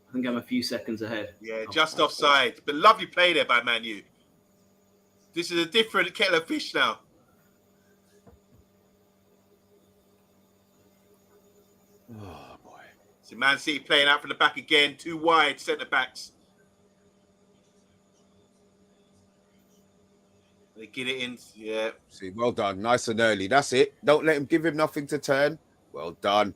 I think I'm a few seconds ahead. Yeah, just offside. But lovely play there by Man U. This is a different kettle of fish now. Oh boy. So Man City playing out from the back again. 2 wide centre backs. They get it in. Yeah. See, well done. Nice and early. That's it. Don't let him give him nothing to turn. Well done.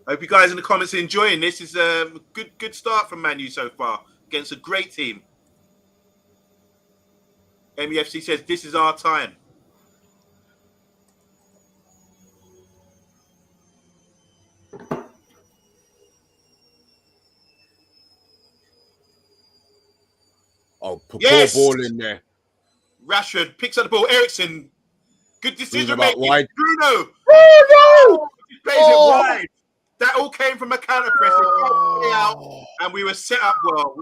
Hope you guys in the comments are enjoying this. It's a good start from Man U so far against a great team. MEFC says this is our time. Oh, poor Yes! ball in there. Rashford picks up the ball. Ericsson, good decision Bruno making. wide. Bruno, Oh he plays it wide. That all came from a counter press. no! And we were set up well.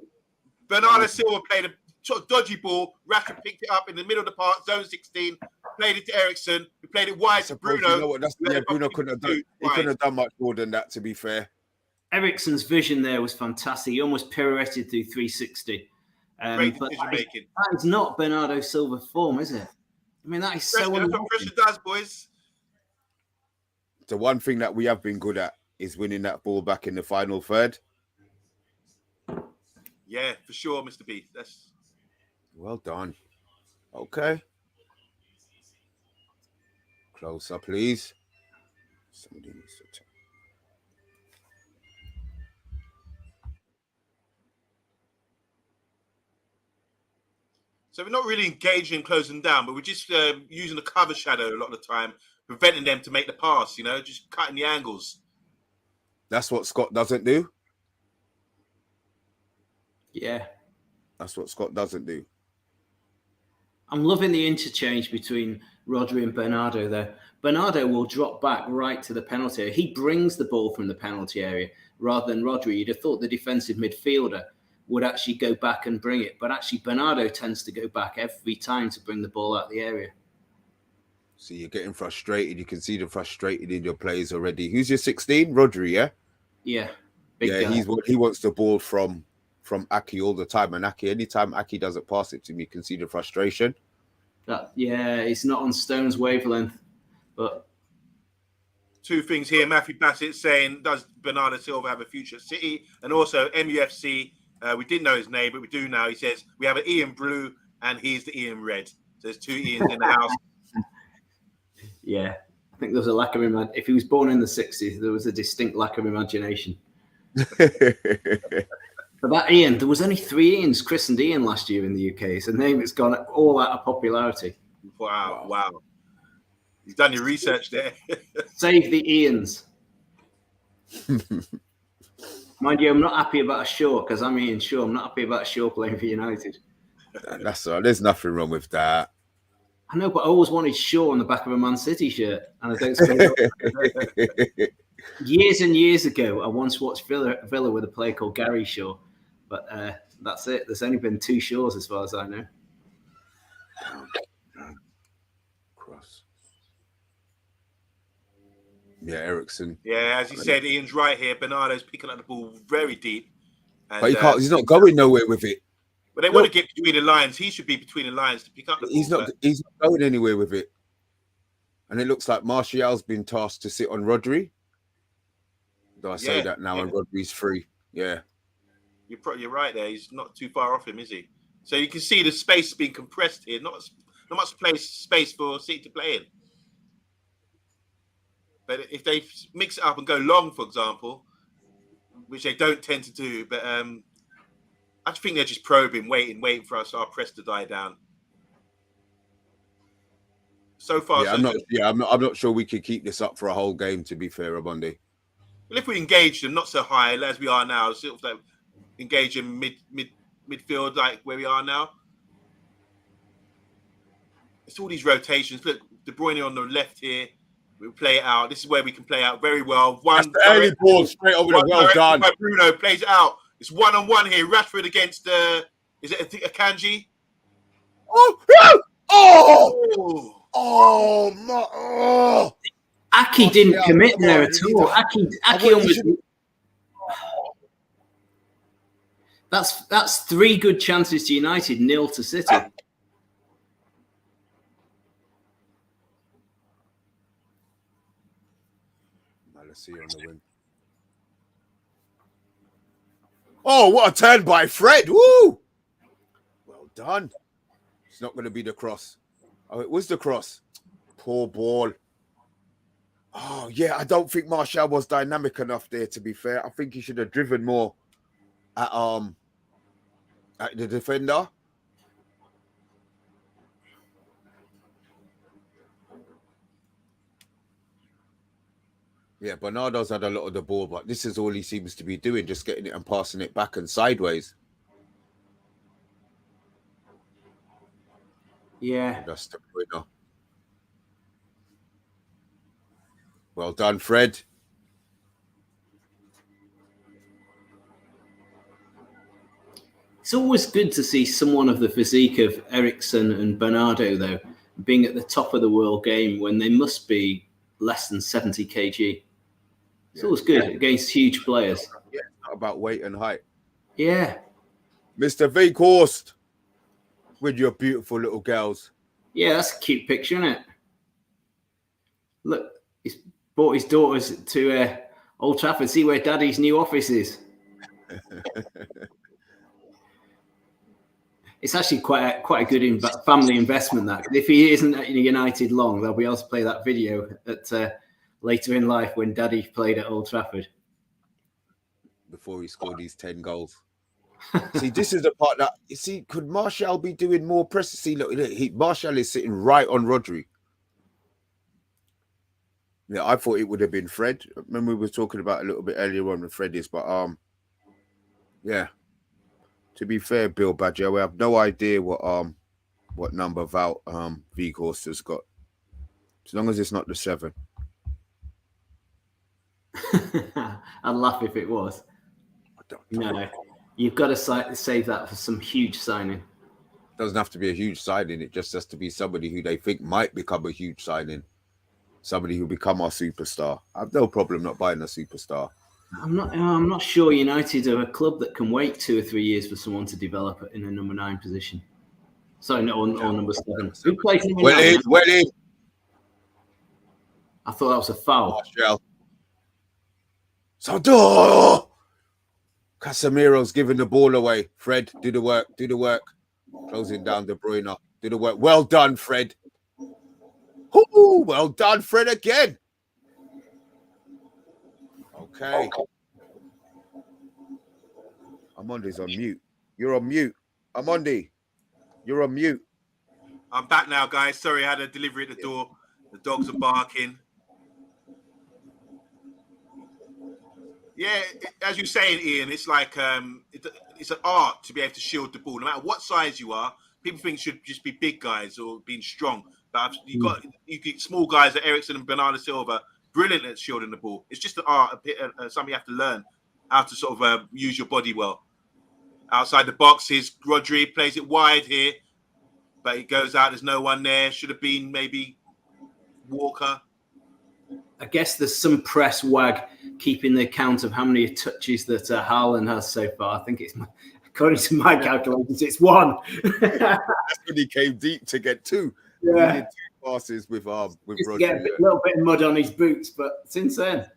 Bernardo Silva played a sort of dodgy ball. Rashford picked it up in the middle of the park, zone 16. Played it to Ericsson. We played it wide to Bruno. You know what? Bruno couldn't have done. He couldn't have done much more than that. To be fair, Ericsson's vision there was fantastic. He almost pirouetted through 360. Great But decision making. that is not Bernardo Silva form, is it? I mean, that is so That's what pressure does, boys. the one thing that we have been good at is winning that ball back in the final third. Yeah, for sure, Mr. B. That's well done. Okay. Closer, please. Somebody needs to check. So we're not really engaging in closing down, but we're just using the cover shadow a lot of the time, preventing them to make the pass, just cutting the angles. That's what Scott doesn't do. Yeah. That's what Scott doesn't do. I'm loving the interchange between Rodri and Bernardo there. Bernardo will drop back right to the penalty area. He brings the ball from the penalty area rather than Rodri. You'd have thought the defensive midfielder would actually go back and bring it. But actually, Bernardo tends to go back every time to bring the ball out the area. So you're getting frustrated. You can see the frustrated in your players already. Who's your 16? Rodri, yeah? Yeah. Yeah, he wants the ball from Aki all the time. And Aki, anytime Aki doesn't pass it to me, you can see the frustration. It's not on Stone's wavelength. But 2 things here. Matthew Bassett saying, does Bernardo Silva have a future at City? And also MUFC, we didn't know his name, but we do now. He says, we have an Ian Blue and he's the Ian Red. So there's 2 Ians in the house. Yeah, I think there was a lack of imagination. If he was born in the 60s, there was a distinct lack of imagination. But that Ian, there was only 3 Ians christened Ian last year in the UK. It's a name that's gone all out of popularity. Wow. You've done your research there. Save the Ians. Mind you, I'm not happy about a Shaw because I'm Ian Shaw. I'm not happy about a Shaw playing for United. That's all. There's nothing wrong with that. I know, but I always wanted Shaw on the back of a Man City shirt. And I don't suppose years and years ago, I once watched Villa with a player called Gary Shaw. But that's it. There's only been 2 Shaws as far as I know. Cross. Yeah, Ericsson. Yeah, as you said, Ian's right here. Bernardo's picking up the ball very deep. And, But he can't. He's not going nowhere with it. But they want to get between the lines. He should be between the lines to pick up the ball. He's not going anywhere with it. And it looks like Martial's been tasked to sit on Rodri. Do I say that now? And Rodri's free. Yeah. You're right there. He's not too far off him, is he? So you can see the space being compressed here. Not much space for City to play in. But if they mix it up and go long, for example, which they don't tend to do, but I just think they're just probing, waiting for our press to die down. So far, I'm not sure we could keep this up for a whole game. To be fair, OMONDI. Well, if we engage them, not so high as we are now, sort of like engage in midfield, like where we are now. It's all these rotations. Look, De Bruyne on the left here, We play it out. This is where we can play out very well. That's the early ball straight over the well done. By Bruno plays it out. It's 1-on-1 here. Rashford against is it Akanji? Aki didn't commit there at all. Aki almost. That's 3 good chances to United, 0 to City. Let's see on the wing. Oh, what a turn by Fred! Woo! Well done. It's not going to be the cross. Oh, it was the cross. Poor ball. Oh, yeah, I don't think Martial was dynamic enough there, to be fair. I think he should have driven more at the defender. Yeah, Bernardo's had a lot of the ball, but this is all he seems to be doing, just getting it and passing it back and sideways. Yeah. That's the winner. Well done, Fred. It's always good to see someone of the physique of Eriksen and Bernardo, though, being at the top of the world game when they must be less than 70 kg. It's always good against huge players. Yeah, not about weight and height. Yeah. Mr. Veghorst with your beautiful little girls. Yeah, that's a cute picture, isn't it? Look, he's brought his daughters to Old Trafford, see where Daddy's new office is. It's actually quite a good family investment, that. If he isn't at United long, they'll be able to play that video at later in life when Daddy played at Old Trafford. Before he scored these 10 goals. See, this is the part that, you see, could Martial be doing more press? See, look, Martial is sitting right on Rodri. Yeah, I thought it would have been Fred. Remember we were talking about a little bit earlier on with Fred is, but yeah. To be fair, Bill Badger, we have no idea what number Veghorst has got. As long as it's not the 7. I'd laugh if it was. No, you've got to save that for some huge signing. Doesn't have to be a huge signing. It just has to be somebody who they think might become a huge signing. Somebody who become our superstar. I have no problem not buying a superstar. I'm not sure United are a club that can wait 2 or 3 years for someone to develop in a number 9 position. Sorry, no, or number 7. Who plays number 9? Well in. I thought that was a foul. So, Casemiro's giving the ball away. Fred, do the work. Closing down De Bruyne. Do the work. Well done, Fred. Ooh, well done, Fred, again. Okay. Amondi's on mute. You're on mute. Amondi, you're on mute. I'm back now, guys. Sorry, I had a delivery at the door. The dogs are barking. Yeah, as you're saying, Ian, it's like it's an art to be able to shield the ball. No matter what size you are, people think should just be big guys or being strong. But you get small guys like Eriksen and Bernardo Silva, brilliant at shielding the ball. It's just an art, something you have to learn how to sort of use your body well. Outside the box, Rodri plays it wide here, but it goes out. There's no one there. Should have been maybe Walker. I guess there's some press wag keeping the count of how many touches that Haaland has so far. I think it's, according to my calculations, it's 1. That's when he came deep to get 2. Yeah. He did 2 passes with Rodri. Get a little bit of mud on his boots, but since then,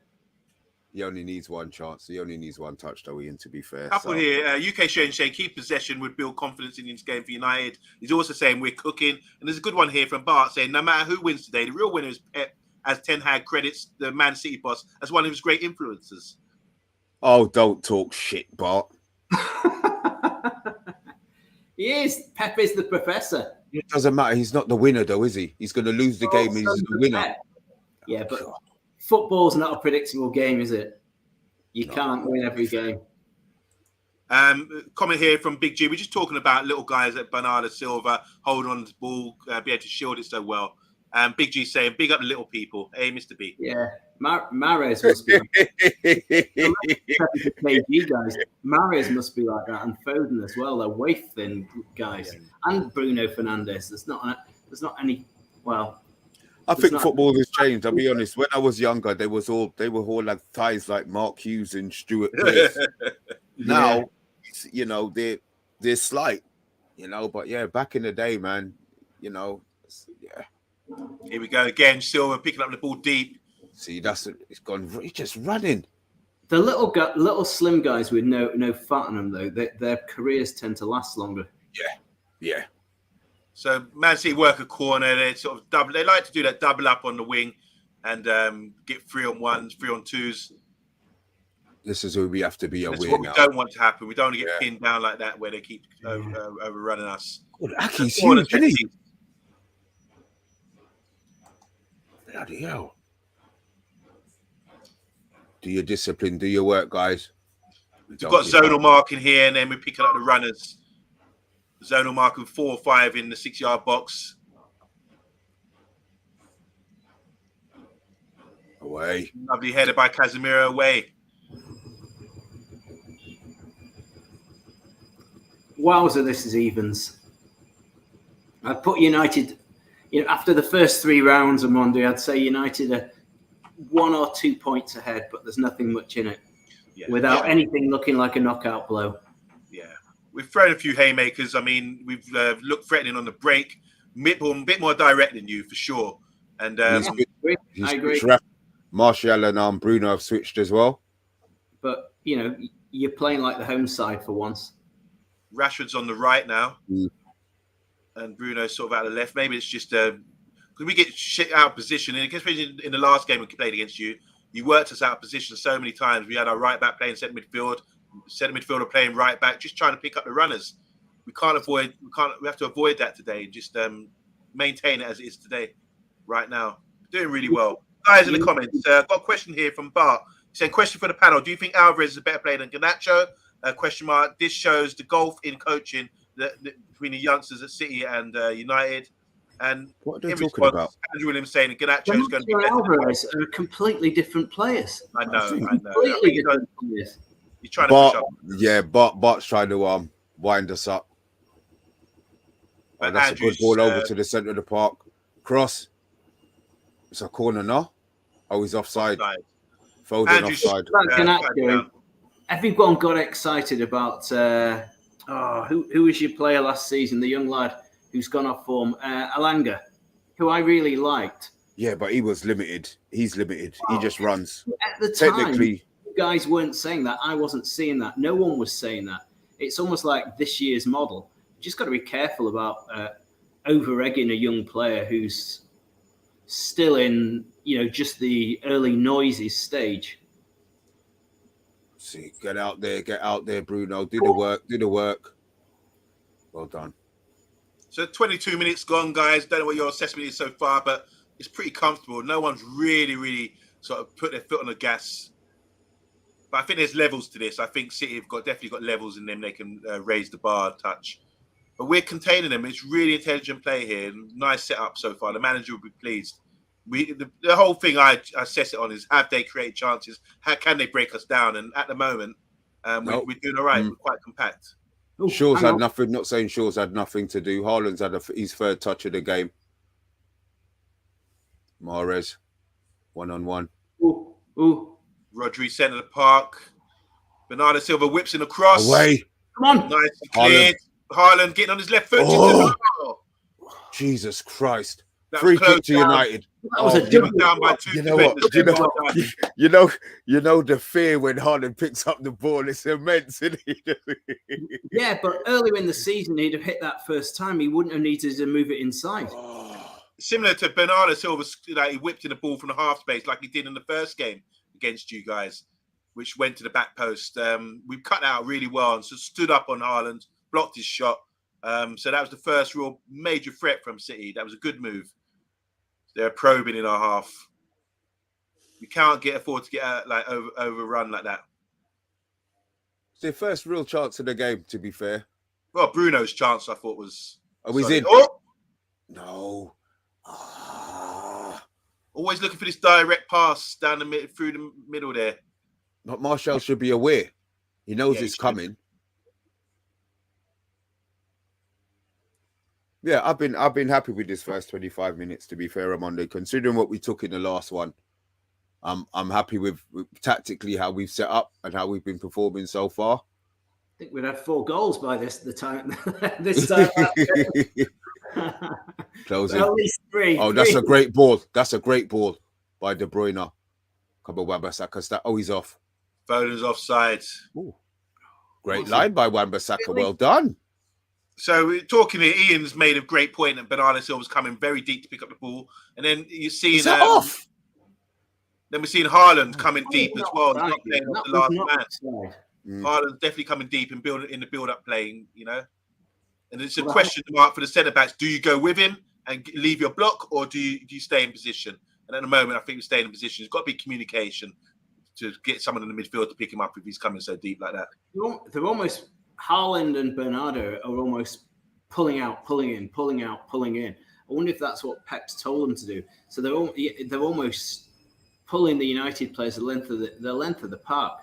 he only needs 1 chance. He only needs 1 touch, though, Ian, to be fair. Couple here. UK Shane saying keep possession would build confidence in this game for United. He's also saying we're cooking. And there's a good one here from Bart saying no matter who wins today, the real winner is Pep, as Ten Hag credits the Man City boss as one of his great influences. Oh, don't talk shit, Bart. He is. Pep is the professor. It doesn't matter. He's not the winner, though, is he? He's going to lose the game. He's the winner. Pep. Yeah, but football's not a predictable game, is it? You can't win every game. Comment here from Big G. We're just talking about little guys like Bernardo Silva holding on to the ball, be able to shield it so well. And Big G saying, big up the little people. Hey, Mr. B. Yeah, Mahrez must be like KG guys. Mahrez must be like that, and Foden as well. They're waif thin guys, and Bruno Fernandes. There's not any. Well, I think football has changed. I'll be honest. When I was younger, they were all like thighs like Mark Hughes and Stuart Pearce. Now, you know, they're slight, you know. But yeah, back in the day, man, you know, yeah. Here we go again. Silva picking up the ball deep. See, it's gone. It's just running. The little slim guys with no fat on them, though, their careers tend to last longer. Yeah. So Man City work a corner. They sort of double. They like to do that double up on the wing and get 3-on-1s, 3-on-2s. This is where we have to be aware That's what we now. don't want to happen. We don't want to get pinned down like that where they keep overrunning us. God, Aki's huge, isn't he? Bloody hell. Do your discipline, do your work, guys. We've got zonal marking here, and then we're picking up the runners. Zonal marking 4 or 5 in the 6-yard box. Away. Lovely header by Casemiro away. Wowzer, this is evens. I put United, after the first 3 rounds of OMONDI, I'd say United are 1 or 2 points ahead, but there's nothing much in it. Without anything looking like a knockout blow. Yeah. We've thrown a few haymakers. I mean, we've looked threatening on the break. A bit more direct than you, for sure. And I agree. Martial and Bruno have switched as well. But, you're playing like the home side for once. Rashford's on the right now. And Bruno's sort of out of the left. Maybe it's just because we get shit out of position. And especially in the last game we played against you, you worked us out of position so many times. We had our right back playing centre midfielder playing right back, just trying to pick up the runners. We have to avoid that today and just maintain it as it is today, right now. Doing really well. Guys in the comments, got a question here from Bart. He's saying, question for the panel. Do you think Alvarez is a better player than Garnacho? Question mark. This shows the gulf in coaching between the youngsters at City and United. And what are they talking about? Andrew Williams saying that Garnacho is going to be better. Alvarez are completely different players. I know. Completely different players. He's trying to push up. Yeah, Bart's trying to wind us up. And that's a good ball over to the centre of the park. Cross. It's a corner, no? Oh, he's offside. Foden offside. Everyone got excited about who was your player last season? The young lad who's gone off form, Alanga, who I really liked. Yeah, but he was limited. He's limited. He just runs. At the time, you guys weren't saying that. I wasn't seeing that. No one was saying that. It's almost like this year's model. You just got to be careful about over-egging a young player who's still in, just the early noises stage. See, get out there, Bruno. Do the work. Well done. So 22 minutes gone, guys. Don't know what your assessment is so far, but it's pretty comfortable. No one's really sort of put their foot on the gas. But I think there's levels to this. I think City have definitely got levels in them. They can raise the bar a touch. But we're containing them. It's really intelligent play here. Nice setup so far. The manager will be pleased. The whole thing I assess it on is, have they created chances? How can they break us down? And at the moment, we're doing all right. We're quite compact. Shaw's had nothing. Not saying Shaw's had nothing to do. Haaland's had his third touch of the game. Mahrez, 1-on-1. Ooh. Rodri centre of the park. Bernardo Silva whips in across. Away. Come on. Nice and cleared. Haaland getting on his left foot. Oh. Jesus Christ. Free kick to United. That was a double down by 2. You know what? You know the fear when Haaland picks up the ball. It's immense, isn't it? Yeah, but earlier in the season, he'd have hit that first time. He wouldn't have needed to move it inside. Similar to Bernardo Silva, he whipped in the ball from the half space like he did in the first game against you guys, which went to the back post. We've cut out really well and so stood up on Haaland, blocked his shot. So that was the first real major threat from City. That was a good move. They're probing in our half. We can't afford to get overrun like that. It's their first real chance of the game, to be fair. Well, Bruno's chance I thought was. Oh, he's in. Oh! No. Always looking for this direct pass down the mid, through the middle there. But Martial should be aware. He knows it's coming. Yeah, I've been happy with this first 25 minutes, to be fair, on Monday, considering what we took in the last one. I'm happy with tactically how we've set up and how we've been performing so far. I think we'd had 4 goals by this time. This time. Closing. At least 3. Oh, that's a great ball. That's a great ball by De Bruyne. Come on, Wan-Bissaka. Oh, he's off. Foden's offside. Ooh. Great line by Wan-Bissaka. Well done. So we're talking here, Ian's made a great point that Bernardo Silva's coming very deep to pick up the ball. And then you're seeing... Is that off? Then we're seeing Haaland coming deep as well. He's not playing off the last man. Haaland's definitely coming deep and in the build-up playing, you know. And it's a question mark for the centre-backs. Do you go with him and leave your block, or do you stay in position? And at the moment, I think we're staying in position. There's got to be communication to get someone in the midfield to pick him up if he's coming so deep like that. They're almost... Haaland and Bernardo are almost pulling out, pulling in, pulling out, pulling in. I wonder if that's what Pep's told them to do. So they're almost pulling the United players the length of the park.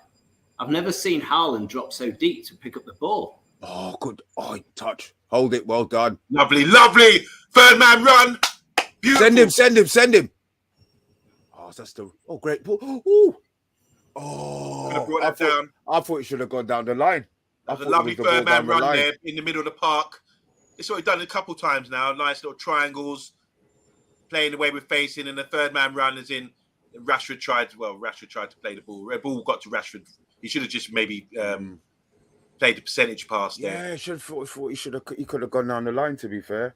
I've never seen Haaland drop so deep to pick up the ball. Oh, good. Oh, touch. Hold it. Well done. Lovely, lovely. Third man run. Beautiful. Send him. Oh, that's the... Oh, great ball. Ooh. Oh, I thought it should have gone down the line. There's a lovely third man run there in the middle of the park. It's what we've done a couple times now. Nice little triangles, playing the way we're facing, and the third man run is in. Rashford tried to play the ball. The ball got to Rashford. He should have just maybe played the percentage pass there. Yeah, he could have gone down the line, to be fair.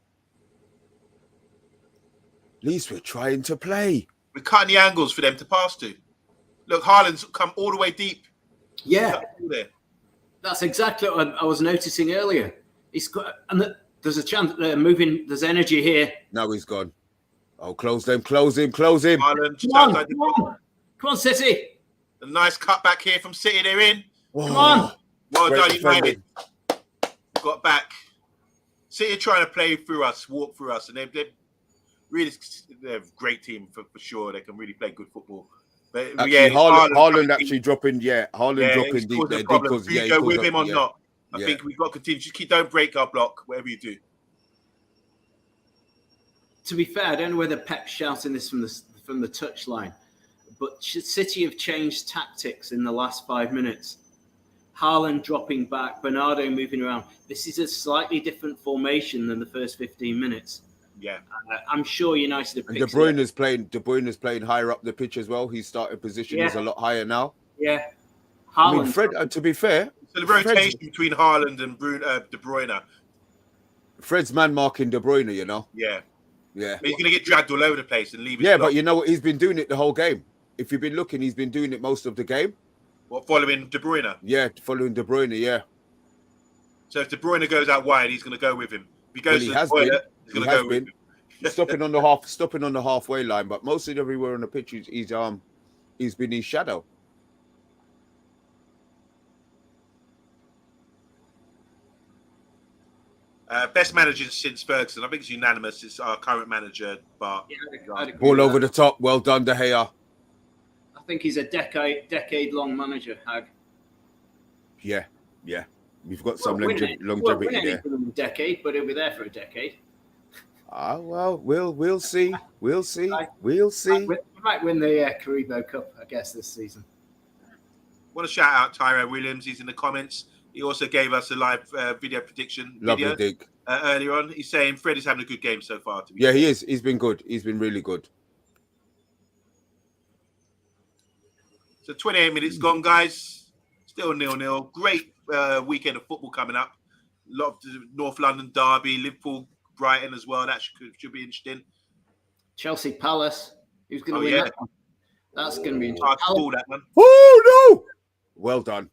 At least we're trying to play. We're cutting the angles for them to pass to. Look, Haaland's come all the way deep. Yeah. That's exactly what I was noticing earlier. There's a chance they're moving. There's energy here. Now he's gone. Oh, close him. Haaland, come on, City. A nice cut back here from City. They're in. Come on. Well done, United. Got back. City are trying to play through us, walk through us, and they're a great team for sure. They can really play good football. But actually, yeah, Haaland actually dropping. Yeah, Haaland dropping deep there. Do you go with him or not? I think we've got to continue. Just don't break our block, whatever you do. To be fair, I don't know whether Pep's shouting this from the touchline, but City have changed tactics in the last 5 minutes. Haaland dropping back, Bernardo moving around. This is a slightly different formation than the first 15 minutes. Yeah, I'm sure United have picked De Bruyne's playing higher up the pitch as well. His starting position is a lot higher now. Yeah. Haaland. I mean, Fred, to be fair... So the rotation between Haaland and De Bruyne. Fred's man marking De Bruyne, you know? Yeah. Yeah. But he's going to get dragged all over the place and leave it. Yeah, but you know what? He's been doing it the whole game. If you've been looking, he's been doing it most of the game. What, following De Bruyne? Yeah, following De Bruyne, yeah. So if De Bruyne goes out wide, he's going to go with him. If he goes to the toilet, he's going to go with him. stopping on the halfway line, but mostly everywhere on the pitch, he's been his shadow. Best manager since Ferguson. I think it's unanimous. It's our current manager, but ball over the top. Well done, De Gea. I think he's a decade-long manager, Hag. Yeah. We've got some longevity there. A decade, but he'll be there for a decade. Well, we'll see. We'll see. We might win the Caribou Cup, I guess, this season. I want to shout out Tyrone Williams. He's in the comments. He also gave us a live video prediction earlier on. He's saying Fred is having a good game so far. Yeah, he is. He's been good. He's been really good. So 28 minutes gone, guys. Still 0-0. Great weekend of football coming up. A lot of North London derby, Liverpool, Brighton as well. That should be interesting. Chelsea Palace. Who's going to win that one? That's going to be interesting. Hard to call that one. Oh, no! Well done.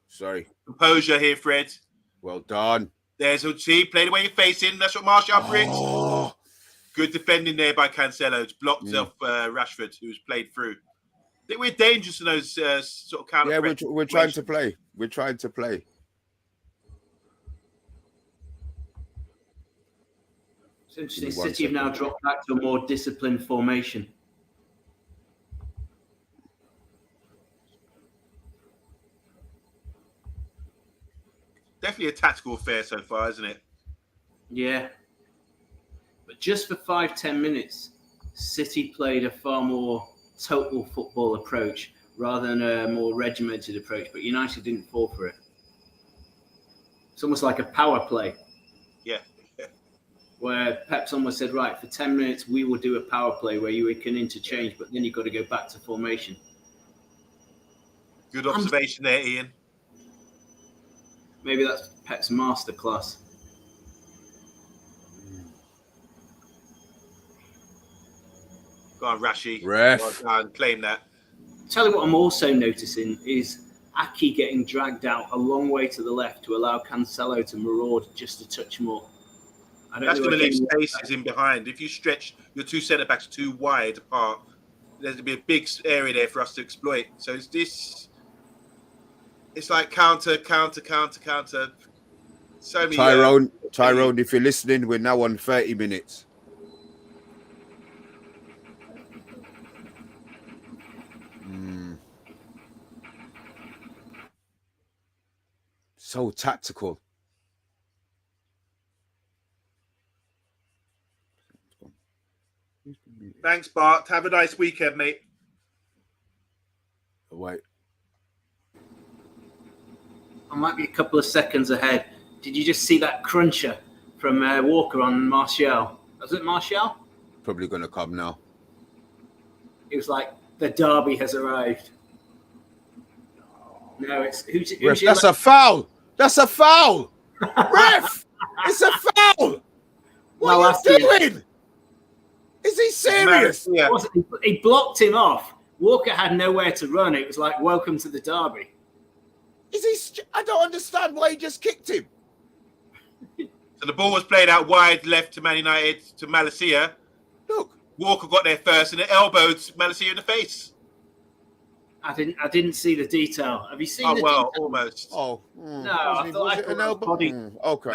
Sorry. Composure here, Fred. Well done. There's see, play the way you're facing. That's what Martial brings. Oh. Good defending there by Cancelo. It's blocked off Rashford, who's played through. I think we're dangerous in those sort of counter. Yeah, we're trying to play. We're trying to play. It's interesting. City have now dropped back to a more disciplined formation. definitely a tactical affair so far, isn't it? Yeah. But just for 5-10 minutes, City played a far more total football approach rather than a more regimented approach. But United didn't fall for it. It's almost like a power play. Yeah. Where Pep's almost said, right, for 10 minutes, we will do a power play where you can interchange, but then you've got to go back to formation. Good observation there, Ian. Maybe that's Pep's masterclass. Go on, Rashi. Ref. Well done. Claim that. Tell you what I'm also noticing is Aki getting dragged out a long way to the left to allow Cancelo to maraud just a touch more. That's going to leave spaces in behind. If you stretch your two centre-backs too wide apart, there's going to be a big area there for us to exploit. So it's like counter. So many, Tyrone, if you're listening, we're now on 30 minutes. So tactical. Thanks, Bart. Have a nice weekend, mate. Wait. I might be a couple of seconds ahead. Did you just see that cruncher from Walker on Martial? Was it Martial? Probably going to come now. It was like the derby has arrived. No, it's who's Ref, that's a foul. That's a foul. Ref, it's a foul. What are you doing? Is he serious? Yeah. He blocked him off. Walker had nowhere to run. It was like, welcome to the derby. Is he? I don't understand why he just kicked him. So the ball was played out wide left to Man United, to Malacia. Look. Walker got there first and it elbowed Malacia in the face. I didn't see the detail. Have you seen the detail? Almost. Oh. No, I thought it was body. Okay.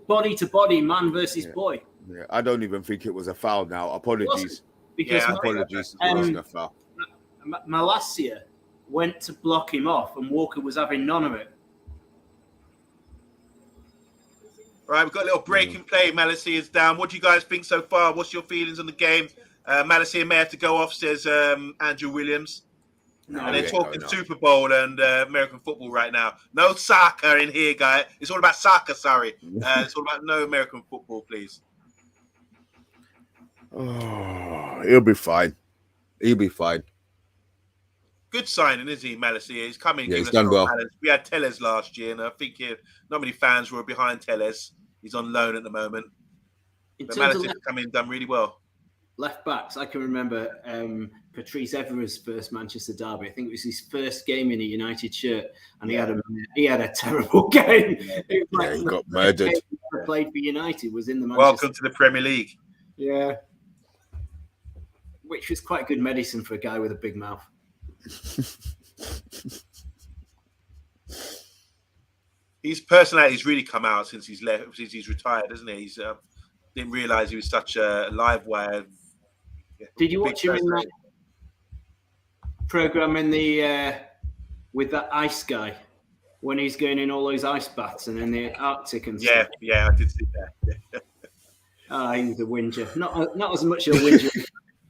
Body to body, man versus boy. Yeah, I don't even think it was a foul now. Apologies. Because apologies. It wasn't a foul. Malacia went to block him off and Walker was having none of it. Right, we've got a little break in play. Malacia is down. What do you guys think so far? What's your feelings on the game? Malacia may have to go off, says Andrew Williams. And they're talking Super Bowl and American football right now. No soccer in here, guy. It's all about soccer, sorry. It's all about no American football, please. Oh, he'll be fine. He'll be fine. Good signing, isn't he, Malacia? He's coming. Yeah, he's done well. Balance. We had Tellez last year, and I think not many fans were behind Tellez. He's on loan at the moment. But Malacia's come in and done really well. Left backs, I can remember Patrice Evra's first Manchester derby. I think it was his first game in a United shirt, and he had a terrible game. It was like he got murdered. He played for United was in the Manchester. Welcome to the Premier League. Yeah, which was quite good medicine for a guy with a big mouth. His personality's really come out since he's retired, isn't he? He's didn't realise he was such a live wire. Did you watch him in that program in the with that ice guy when he's going in all those ice baths and in the Arctic and stuff? Yeah, I did see that. He's a whinger. Not as much of a whinger as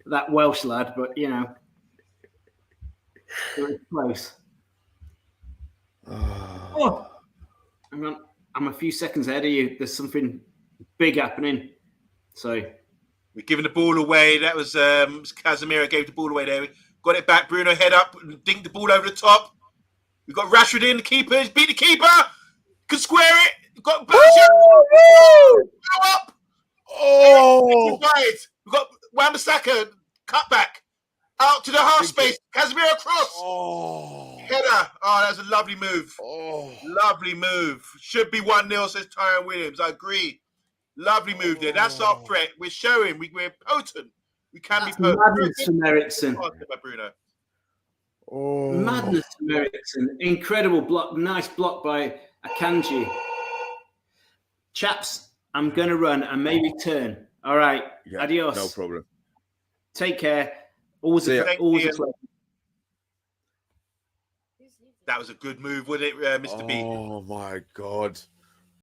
that Welsh lad, but you know, it was close. Oh, I'm a few seconds ahead of you. There's something big happening. So we're giving the ball away. That was Casemiro gave the ball away there. We got it back. Bruno head up, dinked the ball over the top. We've got Rashford in, the keeper. He's beat the keeper. Can square it. We've got up. Oh, we've got Wan-Bissaka cut back out to the half space. Casemiro cross. Oh, header. Oh, that was a lovely move. Oh, lovely move. Should be 1-0, says Tyrone Williams. I agree. Lovely move there. That's our threat. We're showing we're potent. We can be potent. Madness from Eriksen. Bruno. Madness from Eriksen. Incredible block. Nice block by Akanji. Chaps, I'm going to run and maybe turn. All right. yeah, Adios. no problem. Take care. Always a pleasure. That was a good move, wasn't it, Mr. B? Oh my God.